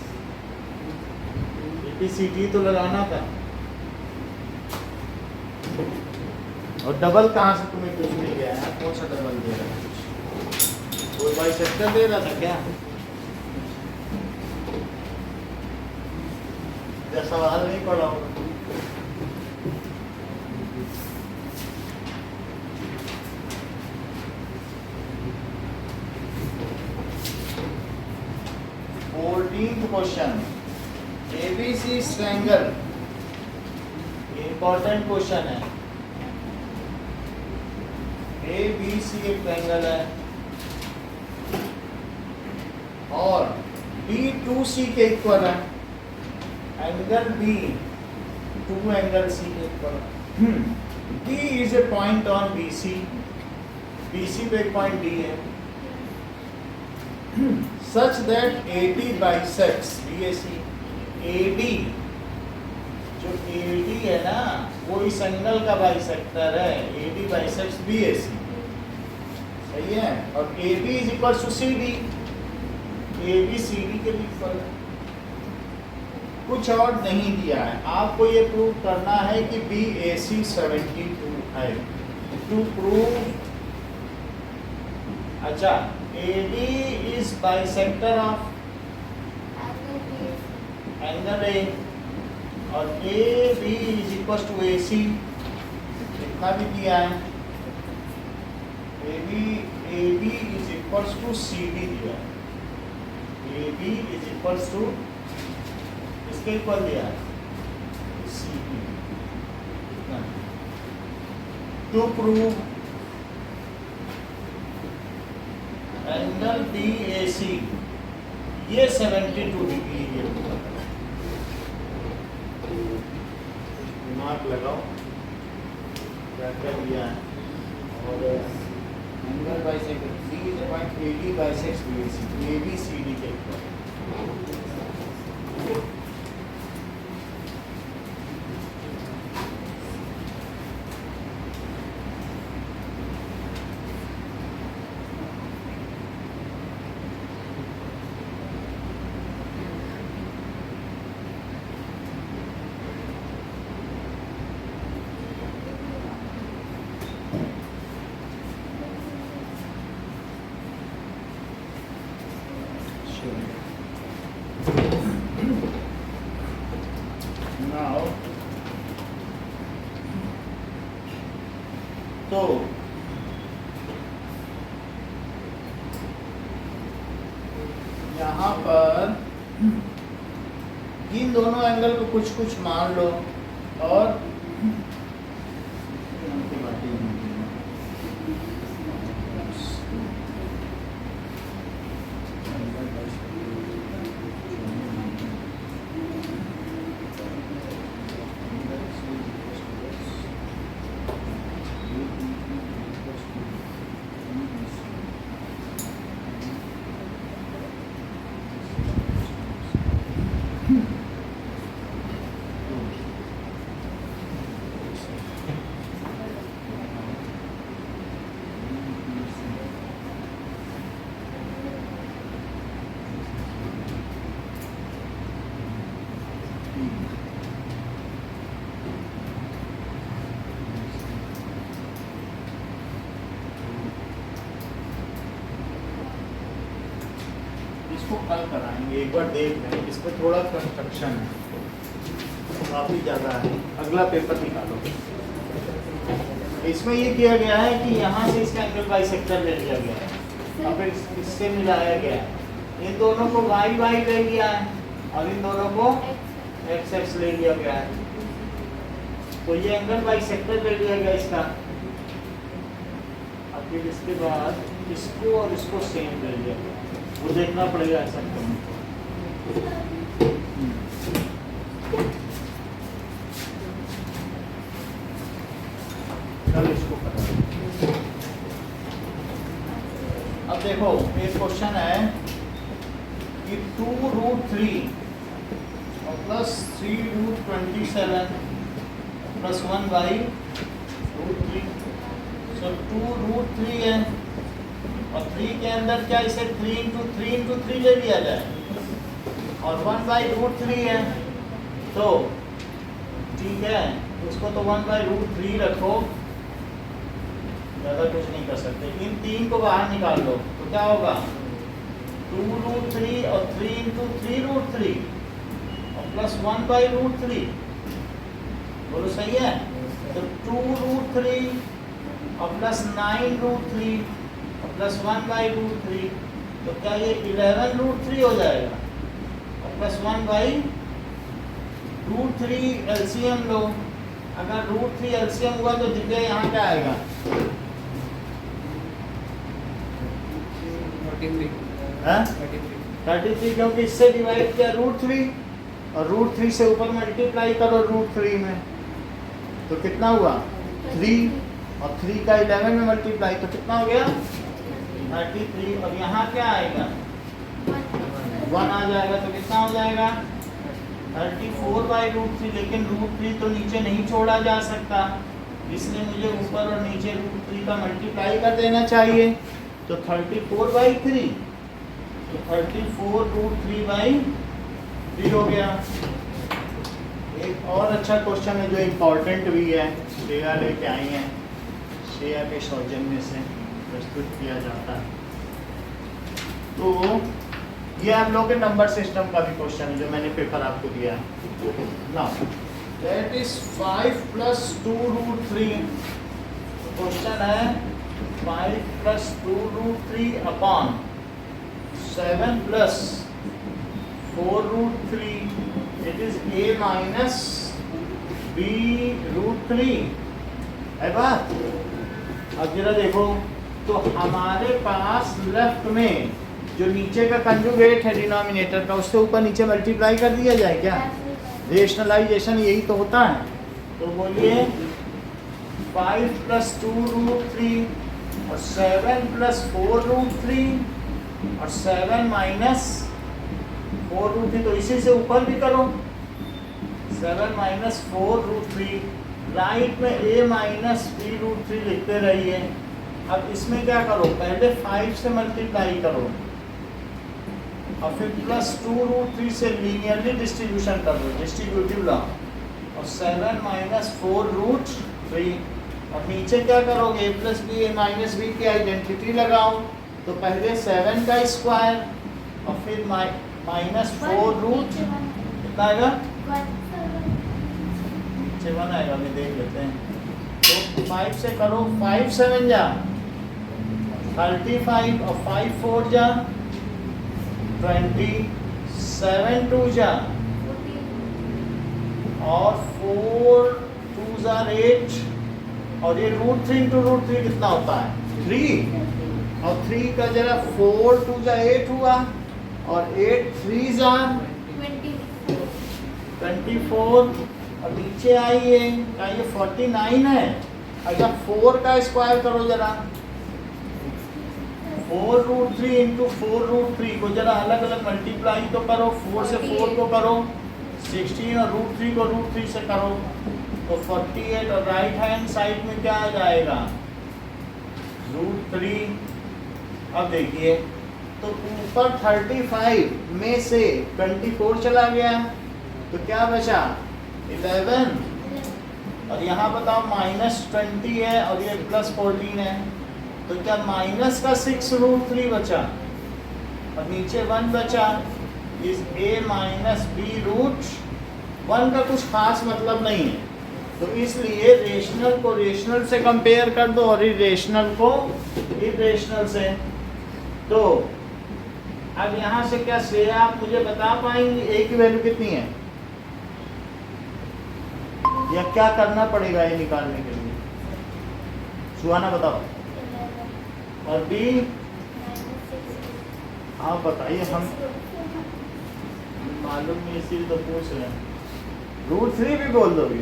एपीसीटी तो लगाना था, और डबल कहाँ से तुम्हें कुछ मिल गया है? कौन सा डबल दे रहा है? कोई बाइसेक्टर दे रहा था क्या? क्या सवाल नहीं पड़ा होगा? Question, ABC triangle, important question है। एबीसी एक ट्रायंगल है और बी टू सी के इक्वल है, angle B to angle C के इक्वल है। D is a point on BC, BC पे एक पॉइंट डी है, such that AD bisects BAC। AD जो AD है ना, वो इस एंगल का बाइसेक्टर है। AD bisects BAC, सही है। और AB is equal to CD, AB CD के इक्वल है। कुछ और नहीं दिया है, आपको ये प्रूव करना है कि BAC 72 है। टू प्रूव, अच्छा, AD is bisector of angle A और AB is equal to AC, इतना भी दिया है। AB is equal to CD दिया है। AB is equal to इसके इक्वल दिया है CD। To prove angle BAC ये 72 डिग्री है। दिमाग लगाओ क्या क्या दिया है। और angle bisector B is a point AD bisects BAC, AB CD के इक्वल। Now, तो यहाँ पर इन दोनों एंगल को कुछ कुछ मान लो और इसको कल कराएंगे, एक बार देख लें। इस पर थोड़ा कंस्ट्रक्शन है, काफ़ी ज़्यादा है। अगला पेपर निकालो। इसमें ये किया गया है कि यहाँ से इसका एंगल बाइसेक्टर ले लिया गया है और फिर इससे मिलाया गया है। इन दोनों को वाई वाई ले लिया है और इन दोनों को एक्स एक्स ले लिया गया है। तो ये एंगल बाइसेक्टर ले लिया गया इसका। अब फिर इसके बाद इसको और इसको सेम ले लिया गया, वो देखना पड़ेगा ऐसा करने को। चलो इसको करो। अब देखो एक क्वेश्चन है कि 2√3 और प्लस 3√27 प्लस 1/√3, सो 2√3 है और 3 के अंदर क्या इसे 3 ले लिया जाए और 1/√3 है, तो ठीक है उसको तो 1/√3 रखो, ज़्यादा कुछ नहीं कर सकते। इन 3 को बाहर निकाल लो तो क्या होगा 2√3 और 3 × 3√3 और प्लस 1/√3, बोलो सही है। तो 2√3 और प्लस 9√3 और प्लस 1/√3, तो क्या ये 11√3 हो जाएगा और प्लस 1/√3 एलसीएम लो। अगर √3 एलसीएम हुआ तो दिख गया यहाँ क्या आएगा 33, क्योंकि इससे डिवाइड किया √3 और √3 से ऊपर मल्टीप्लाई करो √3 में, तो कितना हुआ 3 और 3 का 11 में मल्टीप्लाई तो कितना हो गया 33, और यहाँ क्या आएगा 1 आ जाएगा, तो कितना हो जाएगा 34/√3। लेकिन √3 तो नीचे नहीं छोड़ा जा सकता, इसलिए मुझे ऊपर और नीचे √3 का मल्टीप्लाई कर देना चाहिए, तो 34/3, तो 34√3/3 हो गया। एक और अच्छा क्वेश्चन है जो इम्पोर्टेंट भी है, श्रेया लेके आई हैं, श्रेया के सौजन्य से प्रस्तुत किया जाता है। तो ये आप लोगों के नंबर सिस्टम का भी क्वेश्चन है जो मैंने पेपर आपको दिया है। नाउ दैट इज 5 + 2√3, क्वेश्चन है 5 + 2√3 upon 7 + 4√3, it is a - b√3 है बात। अब जरा देखो, तो हमारे पास लेफ्ट में जो नीचे का कंजुगेट है डिनोमिनेटर का, उससे ऊपर नीचे मल्टीप्लाई कर दिया जाए क्या? रेशनलाइजेशन यही तो होता है। तो बोलिए 5 + 2√3 और 7 + 4√3 और 7 - 4√3, तो इसी से ऊपर भी करो 7 - 4√3, राइट में a - b√3 लिखते रहिए। अब इसमें क्या करो, पहले 5 से मल्टीप्लाई करो और फिर प्लस 2√3 से लीनियरली डिस्ट्रीब्यूशन कर दो, डिस्ट्रीब्यूटिव लॉ, और 7 - 4√3, और नीचे क्या करोगे a + b a - b की आइडेंटिटी लगाओ, तो पहले 7 का स्क्वायर और फिर -4√, कितना आएगा नीचे 1 आएगा, अभी देख लेते हैं। तो 5 से करो, 5 × 7 जा 35 और 5 × 4 जा 20, 7 × 2 जा और 4 × 2 = 8, और ये √3 × √3 कितना होता है 3, और 3 का जरा 4 × 2 = 8 हुआ और 8 × 3 = 24, और नीचे आइए क्या ये 49 है। अच्छा 4 का स्क्वायर करो जरा, 4√3 × 4√3 को जरा अलग अलग मल्टीप्लाई तो करो, 4 से 4 को करो 16 और √3 को √3 से करो तो 48, और राइट हैंड साइड में क्या आ जाएगा √3। अब देखिए, तो ऊपर 35 में से 24 चला गया तो क्या बचा 11, और यहाँ बताओ -20 है और ये +14 है, तो क्या माइनस का 6√3 बचा और नीचे 1 बचा, इस a - b√1 का कुछ खास मतलब नहीं है, तो इसलिए रेशनल को रेशनल से कंपेयर कर दो और इरेशनल को इरेशनल से। तो अब यहाँ से क्या श्रेया आप मुझे बता पाएंगे a की वैल्यू कितनी है, या क्या करना पड़ेगा ये निकालने के लिए? सुहाना बताओ। और b आप बताइए, हम मालूम नहीं इसीलिए तो पूछ रहे हैं। √3 भी बोल दोगे,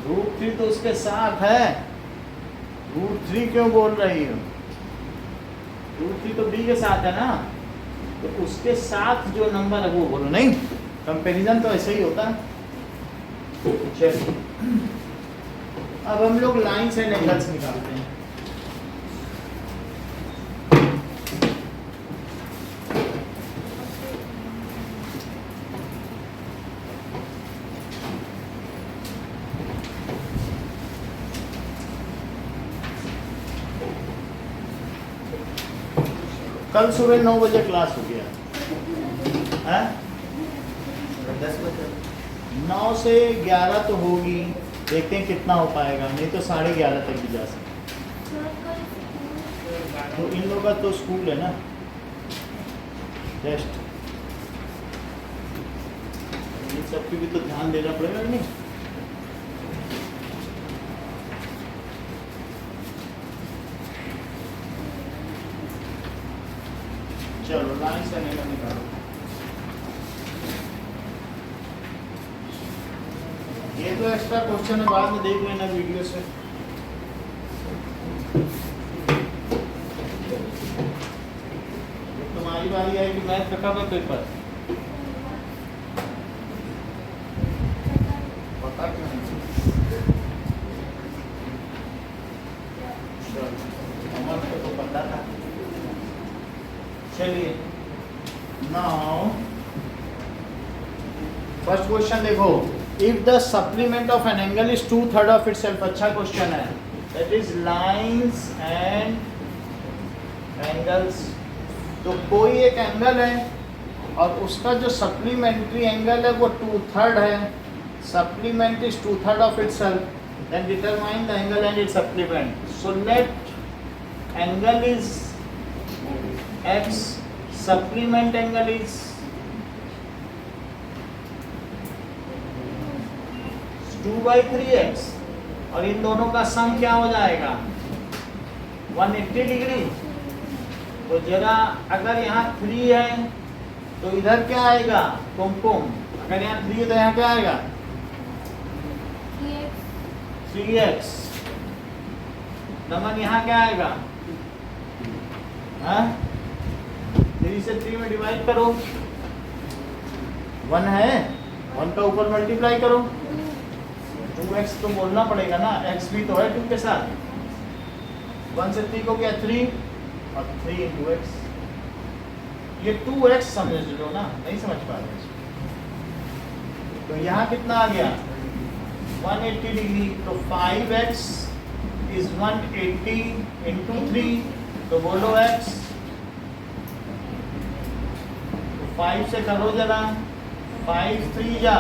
√3 तो उसके साथ है, √3 क्यों बोल रही हो? √3 तो b के साथ है ना, तो उसके साथ जो नंबर है वो बोलो। नहीं, कंपैरिजन तो ऐसे ही होता है। चलिए अब हम लोग लाइन्स एंड एंगल्स निकालते हैं। कल सुबह 9 बजे क्लास हो गया है, 10 बजे 9 से 11 तो होगी, देखते हैं कितना हो पाएगा, नहीं तो 11:30 तक भी जा सकते। तो इन लोगों का तो स्कूल है ना, टेस्ट, इन सब की भी तो ध्यान देना पड़ेगा कि नहीं। चलो लाइन से नहीं निकालो, ये तो एक्स्ट्रा क्वेश्चन है, बाद में देख लेना वीडियो से। तुम्हारी बारी आएगी मैथ का कब है पेपर, पता क्यों नहीं? चलो, अमर को तो पता था। चलिए नाउ फर्स्ट क्वेश्चन देखो, if the supplement of N angle is 2/3 of itself, अच्छा क्वेश्चन है, that his lines and angles. तो कोई एक एंगल है और उसका जो सप्लीमेंट्री एंगल है वो 2/3 है, supplement is 2/3 of itself, then determine the angle and its supplement. So let angle is x, supplement angle is 2/3x, और इन दोनों का सम क्या हो जाएगा 180 डिग्री। तो जरा अगर यहाँ 3 है तो इधर क्या आएगा कुमकुम, अगर यहाँ 3 है तो यहाँ क्या आएगा 3x। नमन यहाँ क्या आएगा, हाँ 3 से 3 में डिवाइड करो, 1 है, 1 का ऊपर मल्टीप्लाई करो, 2x तो बोलना पड़ेगा ना, x भी तो है 2 के साथ, 1 से 3 को गया 3 और 3 into x, ये 2x समझ लो ना, नहीं समझ पा रहे तो यहाँ कितना आ गया 180 डिग्री, तो 5x इज 180 into 3, तो बोलो x, 5 से करो जरा, 5 3 जा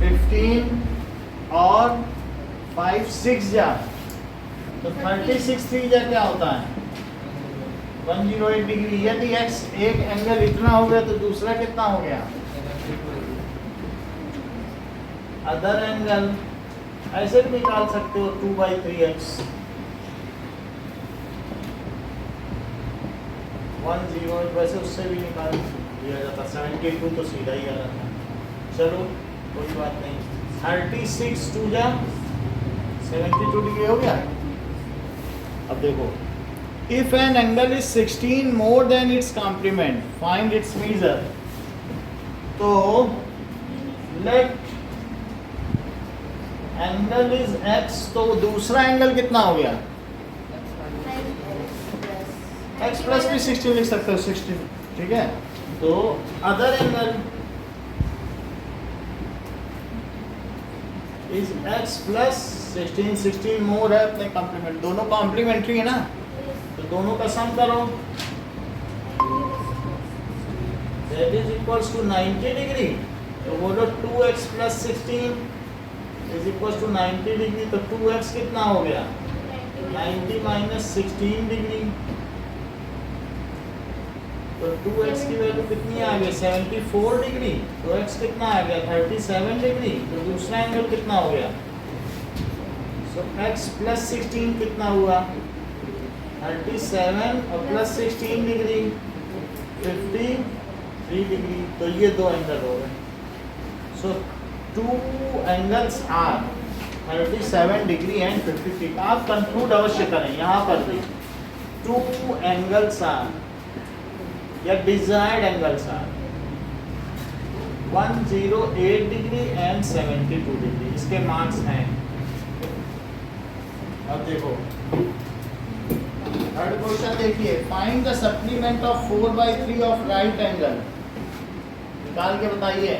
15 और 5 6 जा, तो 36 3 जा क्या होता है 108 डिग्री। यदि x एक एंगल इतना हो गया तो दूसरा कितना हो गया अदर एंगल, ऐसे भी निकाल सकते हो 2/3x, 108, वैसे उससे भी निकाल दिया जाता, 72 तो सीधा ही आ रहा था। चलो कोई बात नहीं, 36 2 जा 72 डिग्री हो गया। अब देखो, if an angle is 16 more than its complement find its measure. तो लेट एंगल इज x, तो दूसरा एंगल कितना हो गया x प्लस भी 16 लिख सकते हो, 16 ठीक है। तो other angle is x plus 16, 16 मोर है अपने कॉम्प्लीमेंट, दोनों कॉम्प्लीमेंट्री है ना, तो दोनों का सम करो, that is equals to 90 degree. तो बोलो 2x plus 16 is equals to 90 degree, तो 2x कितना हो गया 90 माइनस 16 डिग्री, तो 2x की वैल्यू कितनी आ गई 74 डिग्री, तो x कितना आ गया 37 डिग्री, तो दूसरा एंगल कितना हो गया, सो x प्लस 16 कितना हुआ 37 और प्लस 16 डिग्री 53 डिग्री, तो ये दो एंगल हो गए। So 2 angles are 37 degree and 53। आप कंक्लूड अवश्य करें यहाँ पर भी 2 एंगल्स आर या desired angles are 108 degree and 72 degree, इसके मार्क्स हैं। अब देखो थर्ड क्वेश्चन देखिए, find the supplement of 4/3 of right angle, निकाल के बताइए।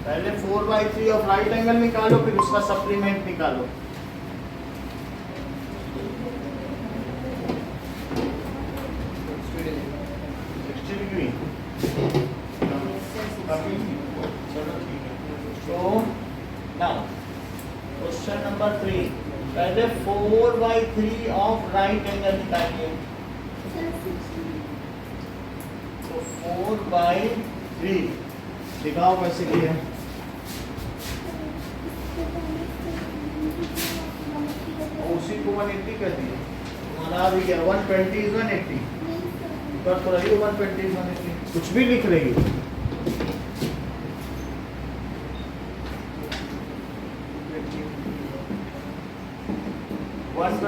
पहले 4/3 ऑफ राइट एंगल निकालो, फिर उसका सप्लीमेंट निकालो। चलो ठीक है। तो नाउ क्वेश्चन नंबर 3, पहले 4/3 ऑफ राइट एंगल निकालिए। तो 4/3 दिखाओ कैसे किया। उसी को 180 कर दिए, तुम्हारा आ भी गया 120 is 180 कर तो रही हो 120 is 180, कुछ भी लिख रही हो।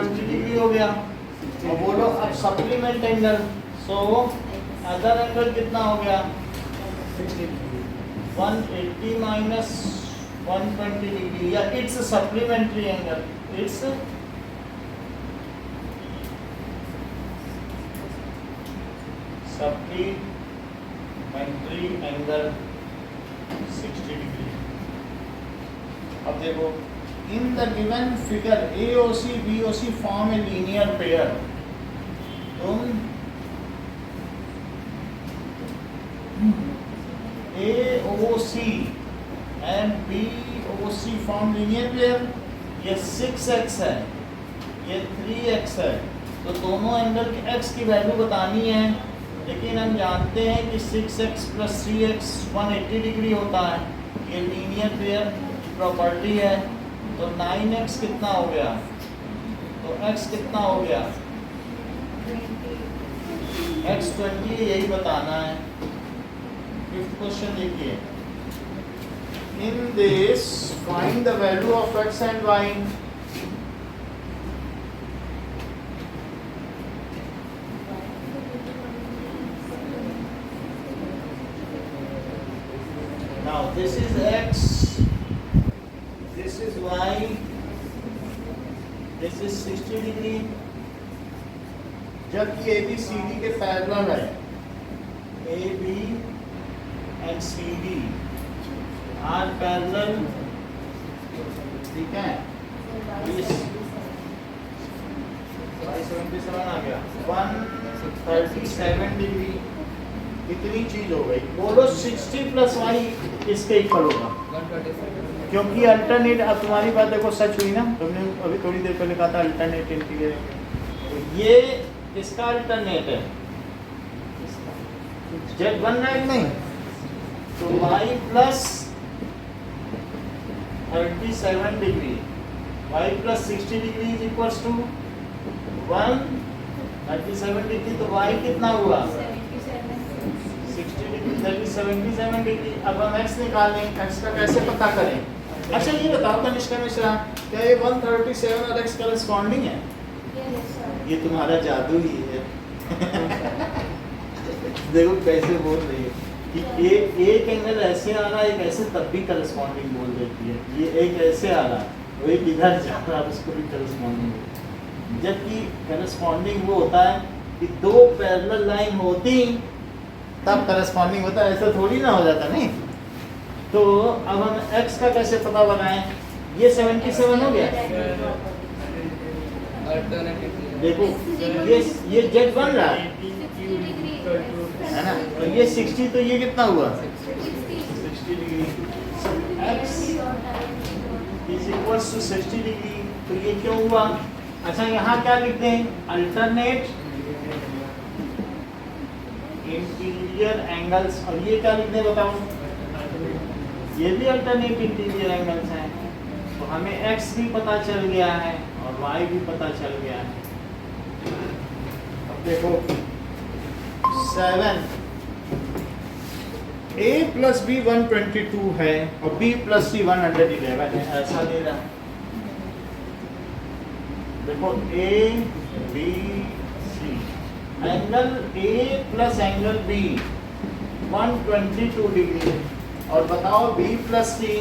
डिग्री हो गया। और बोलो अब supplement angle, so other angle कितना हो गया 180 माइनस 120 डिग्री, या it's supplementary angle, it's supplementary angle 60 degree. अब देखो, in the given figure AOC BOC form a linear pair, तुम AOC and BOC form linear pair, ये 6x है, ये 3x है, तो दोनों एंगल के x की वैल्यू बतानी है। लेकिन हम जानते हैं कि 6x plus 3x 180 डिग्री होता है, ये लीनियर पेयर की प्रॉपर्टी है। तो 9x कितना हो गया, तो x कितना हो गया, x 20, यही बताना है। फिफ्थ क्वेश्चन देखिए, in this find the value of x and y। Now this is x, this is y, this is 60 degree. जबकि ए बी सी डी के पैरेलल है, A B and C D are parallel, ठीक है। 77 आ गया, 137 degree. कितनी चीज हो गई, बोलो 60 प्लस वाई इसके इक्वल होगा, 127 क्योंकि अल्टरनेट, अब तुम्हारी बात देखो सच हुई ना, तुमने अभी थोड़ी देर पहले कहा था अल्टरनेट इंटीग्रल, ये इसका अल्टरनेट है, जेड बन रहा है नहीं, तो y plus 37 degree, y plus 60 degree is equals to 137 degree, तो y कितना हुआ 60 डिग्री, दैट इज 77 डिग्री। अब हम x निकालें, x का कैसे पता करें। अच्छा ये बताओ कनिष्का मिश्रा, क्या ये 137 और x करस्पॉन्डिंग है? ये तुम्हारा जादू ही है। देखो कैसे बोल रही है कि एक एंगल ऐसे आ रहा है, एक ऐसे, तब भी करस्पॉन्डिंग बोल देती है। ये एक ऐसे आ रहा है, वो एक इधर जा रहा है, उसको भी करस्पॉन्डिंग। जबकि करस्पॉन्डिंग वो होता है कि दो पैरेलल लाइन होती तब करस्पॉन्डिंग होता है, ऐसा थोड़ी ना हो जाता नहीं। तो अब हम x का कैसे पता लगाएं, ये 77 हो गया, देखो ये z बन रहा है ना, तो ये 60, तो ये कितना हुआ 60 degree, x is equals to 60 degree. तो ये क्यों हुआ। अच्छा यहाँ क्या लिखते हैं, अल्टरनेट इंटीरियर एंगल्स, और ये क्या लिखते हैं बताओ, ये भी अल्टरनेट इंटीरियर एंगल्स हैं। तो हमें x भी पता चल गया है और y भी पता चल गया है। अब देखो 7, a प्लस बी 122 है और b प्लस सी 111 है, ऐसा दे रहा। देखो a b c, angle a plus angle b 122 degree, और बताओ b प्लस सी,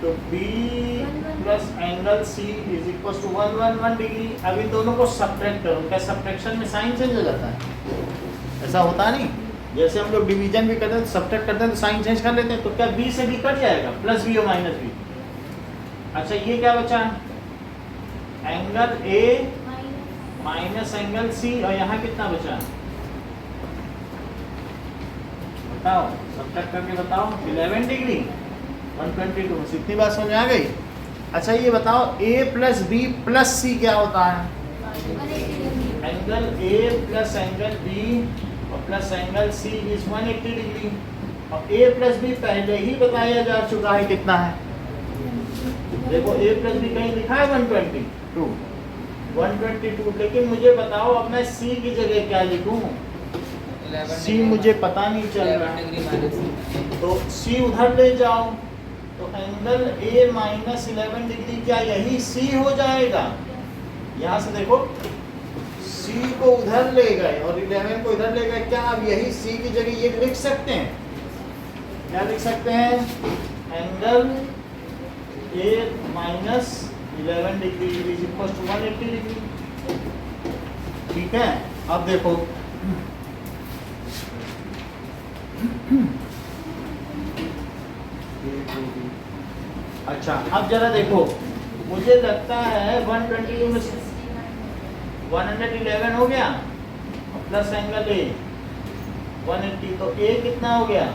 तो b plus angle c is equal to 111 degree. अब इन दोनों को सब्ट्रैक्ट करो, क्या सब्ट्रैक्शन में साइन चेंज हो जाता है, ऐसा होता नहीं। जैसे हम लोग डिवीजन भी करते हैं, सब्ट्रैक्ट करते हैं तो साइन चेंज कर लेते हैं, तो क्या बी से बी कट जाएगा, प्लस बी और माइनस बी। अच्छा ये क्या बचा, angle A minus angle C, और यहाँ कितना बचा बताओ, सब्ट्रैक्ट करके बताओ। 11 डिग्री 122, इतनी बात समझ आ गई। अच्छा ये बताओ a प्लस बी प्लस सी क्या होता है, angle a plus angle b और plus angle c is 180 degree. और a प्लस b पहले ही बताया जा चुका है कितना है, देखो a प्लस बी कहीं लिखा है 122, लेकिन मुझे बताओ अब मैं c की जगह क्या लिखूं, c मुझे पता नहीं चल रहा, 11 डिग्री माइनस, तो c उधर ले जाओ, तो एंगल a माइनस 11 डिग्री क्या यही c हो जाएगा। यहाँ से देखो c को उधर ले गए और 11 को इधर ले गए, क्या अब यही c की जगह ये लिख सकते हैं, क्या लिख सकते हैं, angle a minus 11 degree is equal to 180 degree. ठीक है, अब देखो अच्छा अब जरा देखो, मुझे लगता है 122 में से 111 हो गया प्लस एंगल ए 180, तो ए कितना हो गया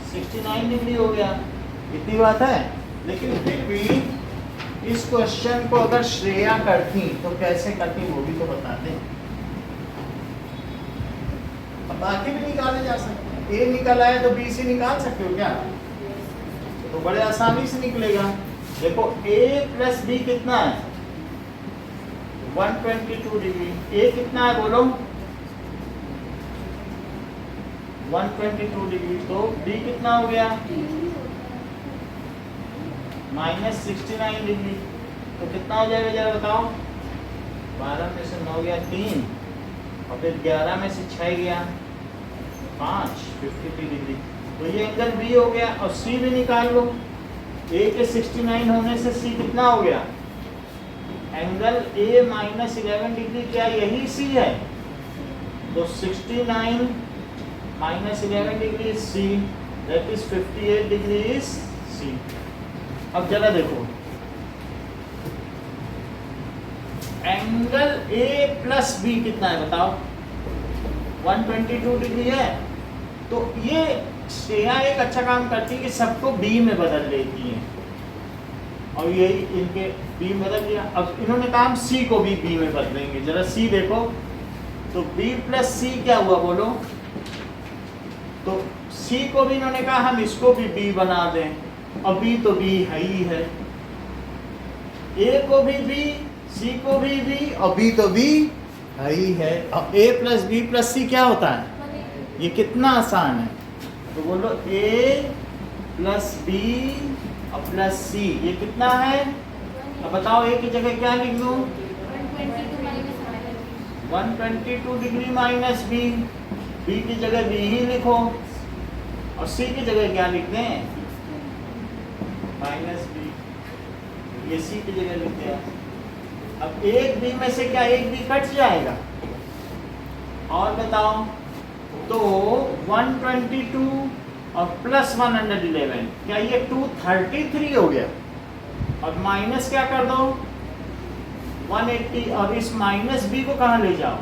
69 डिग्री हो गया, इतनी बात है। लेकिन फिर भी इस क्वेश्चन को अगर श्रेया करती तो कैसे करती वो भी तो बताते हैं, अब बाकी भी निकाले जा सकते हैं, ए निकल आए तो बी सी निकाल सकते हो क्या, तो बड़े आसानी से निकलेगा। देखो a प्लस बी कितना है 122 डिग्री, a कितना है बोलो 122 डिग्री, तो b कितना हो गया माइनस 69 डिग्री, तो कितना हो जाएगा जरा बताओ, 12 में से 9 गया 3 और फिर 11 में से 6 गया 5, 53 डिग्री, तो ये एंगल बी हो गया। और सी भी निकाल लो, ए के 69 होने से सी कितना हो गया, एंगल ए माइनस 11 डिग्री क्या यही सी है, तो 69 माइनस 11 degree is C, that is 58 degree is C. अब जरा देखो एंगल ए प्लस बी कितना है बताओ, 122 डिग्री है, तो ये श्रेया एक अच्छा काम करती है कि सबको बी में बदल लेती है, और यही इनके बी में बदल दिया। अब इन्होंने काम सी को भी बी में बदलेंगे, जरा सी देखो, तो बी प्लस सी क्या हुआ बोलो, तो सी को भी इन्होंने कहा हम इसको भी बी बना दें, और बी तो बी है ही है, ए को भी बी, सी को भी बी, और बी तो बी है ही है। अब ए प्लस बी प्लस सी क्या होता है, ये कितना आसान है, तो बोलो a प्लस बी और प्लस सी, ये कितना है, अब बताओ a की जगह क्या लिख दूं, 122 डिग्री माइनस बी, बी की जगह बी ही लिखो, और सी की जगह क्या लिख दें माइनस बी, ये सी की जगह लिख दिया। अब एक बी में से क्या एक बी कट जाएगा, और बताओ, तो 122 और प्लस 111 क्या ये 233 हो गया, और माइनस क्या कर दो 180, और इस माइनस बी को कहाँ ले जाओ,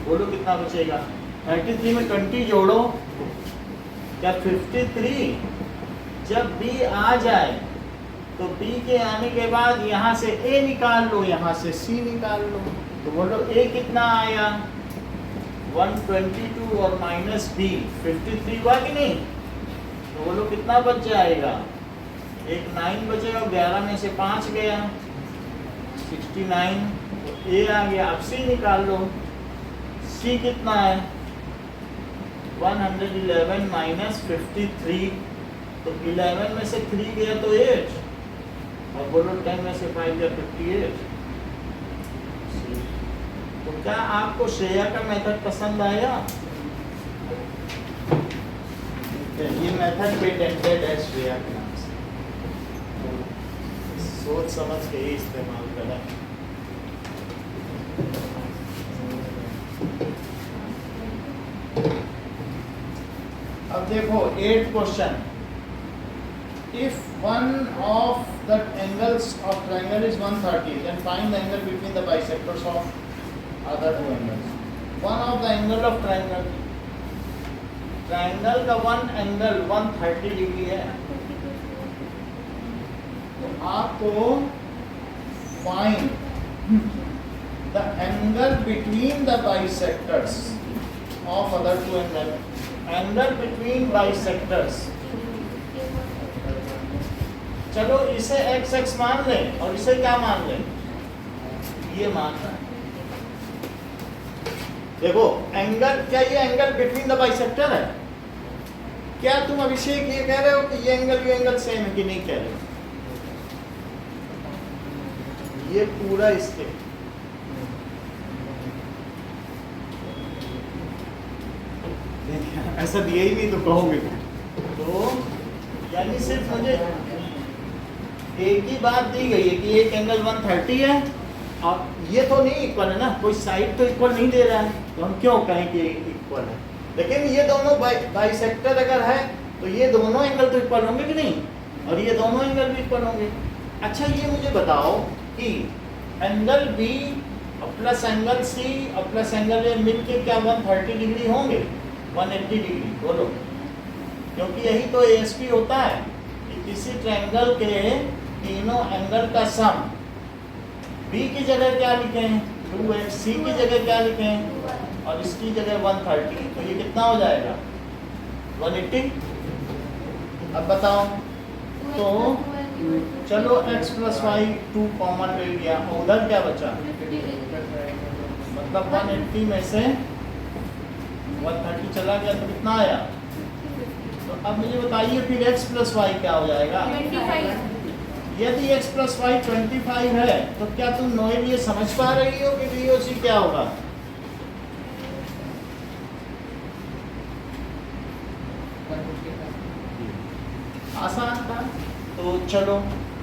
बोलो कितना बचेगा, 33 में 20 जोड़ो क्या 53, जब बी आ जाए तो बी के आने के बाद यहाँ से a निकाल लो, यहाँ से c निकाल लो, तो बोलो a कितना आया 122 और माइनस बी 53 हुआ कि नहीं, तो बोलो कितना बच जाएगा, एक 9 बचेगा, 11 में से 5 गया 69, तो a आ गया। अब c निकाल लो, c कितना है 111 माइनस 53, तो 11 में से 3 गया तो 8, और बोलो 10 में से 5 गया 58। तो क्या आपको श्रेया का मेथड पसंद आया, ये मेथड पेटेंटेड है श्रेया के नाम से, तो सोच समझ के ही इस्तेमाल करें। देखो 8th question, if one of the angles of triangle is 130, then find the angle between the bisectors of other two angles. One of the angle of triangle, triangle का वन एंगल 130 डिग्री है, तो आपको find the angle between the bisectors of other two angle, angle between bisectors. चलो इसे x x मान लें और इसे क्या मान लें, ये मान लें। देखो एंगल, क्या ये एंगल बिटवीन द बाइसेक्टर है? क्या तुम अभिषेक ये कह रहे हो कि ये एंगल सेम है कि नहीं कह रहे हो? ये पूरा इसके ऐसा दिया ही नहीं तो कहोगे तो, यानी सिर्फ मुझे एक ही बात दी गई है कि एक एंगल 130 है और ये तो नहीं इक्वल है ना, कोई साइड तो इक्वल नहीं दे रहा है, तो हम क्यों कहें कि इक्वल है? लेकिन ये दोनों बाइसेक्टर अगर है तो ये दोनों एंगल तो इक्वल होंगे कि नहीं, और ये दोनों एंगल भी इक्वल होंगे। अच्छा ये मुझे बताओ कि एंगल बी और प्लस एंगल सी और प्लस एंगल ए मिलके क्या 130 डिग्री होंगे? 180 डिग्री बोलो, क्योंकि यही तो एएसपी होता है कि किसी ट्रायंगल के तीनों एंगल का सम। बी की जगह क्या लिखें? 2x, सी की जगह क्या लिखें? और इसकी जगह 130, तो ये कितना हो जाएगा? 180। अब बताओ, तो चलो x प्लस वाई 2 कॉमन ले लिया, उधर क्या बचा? मतलब 180 में से 130 चला गया तो कितना आया? तो अब मुझे बताइए फिर x प्लस वाई क्या हो जाएगा? 25। यदि x प्लस वाई 25 है तो क्या तुम नोएल ये समझ पा रही हो कि VOC क्या होगा? आसान था। तो चलो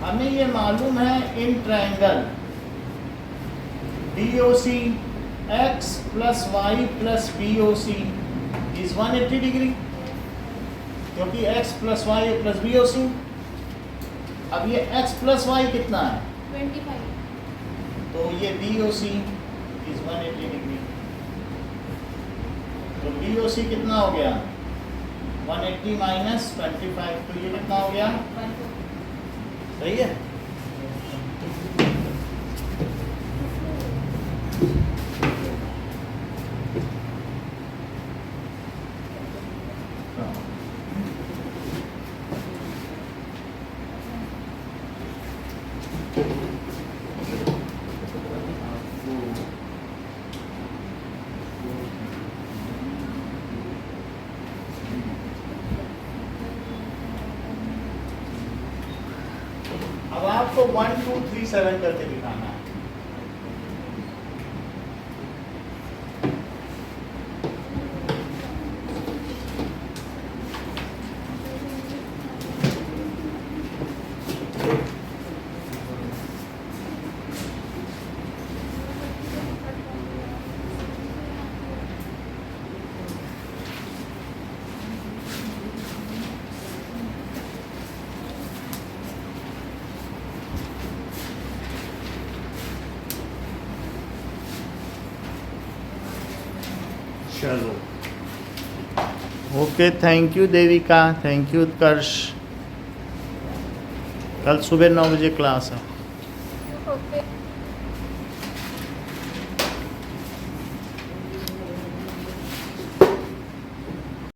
हमें ये मालूम है in triangle DOC x plus Y plus BOC is 180 degree, क्योंकि x plus Y plus BOC। अब ये x प्लस वाई कितना है? 25। तो ये BOC इज 180 डिग्री। तो BOC कितना हो गया? 180 माइनस 25, तो ये कितना हो गया? सही है। अब आपको 1 2 3 7 करके दिखाना है। चलो okay, thank you Devika, thank you Utkarsh. कल सुबह 9 बजे क्लास है। ओके।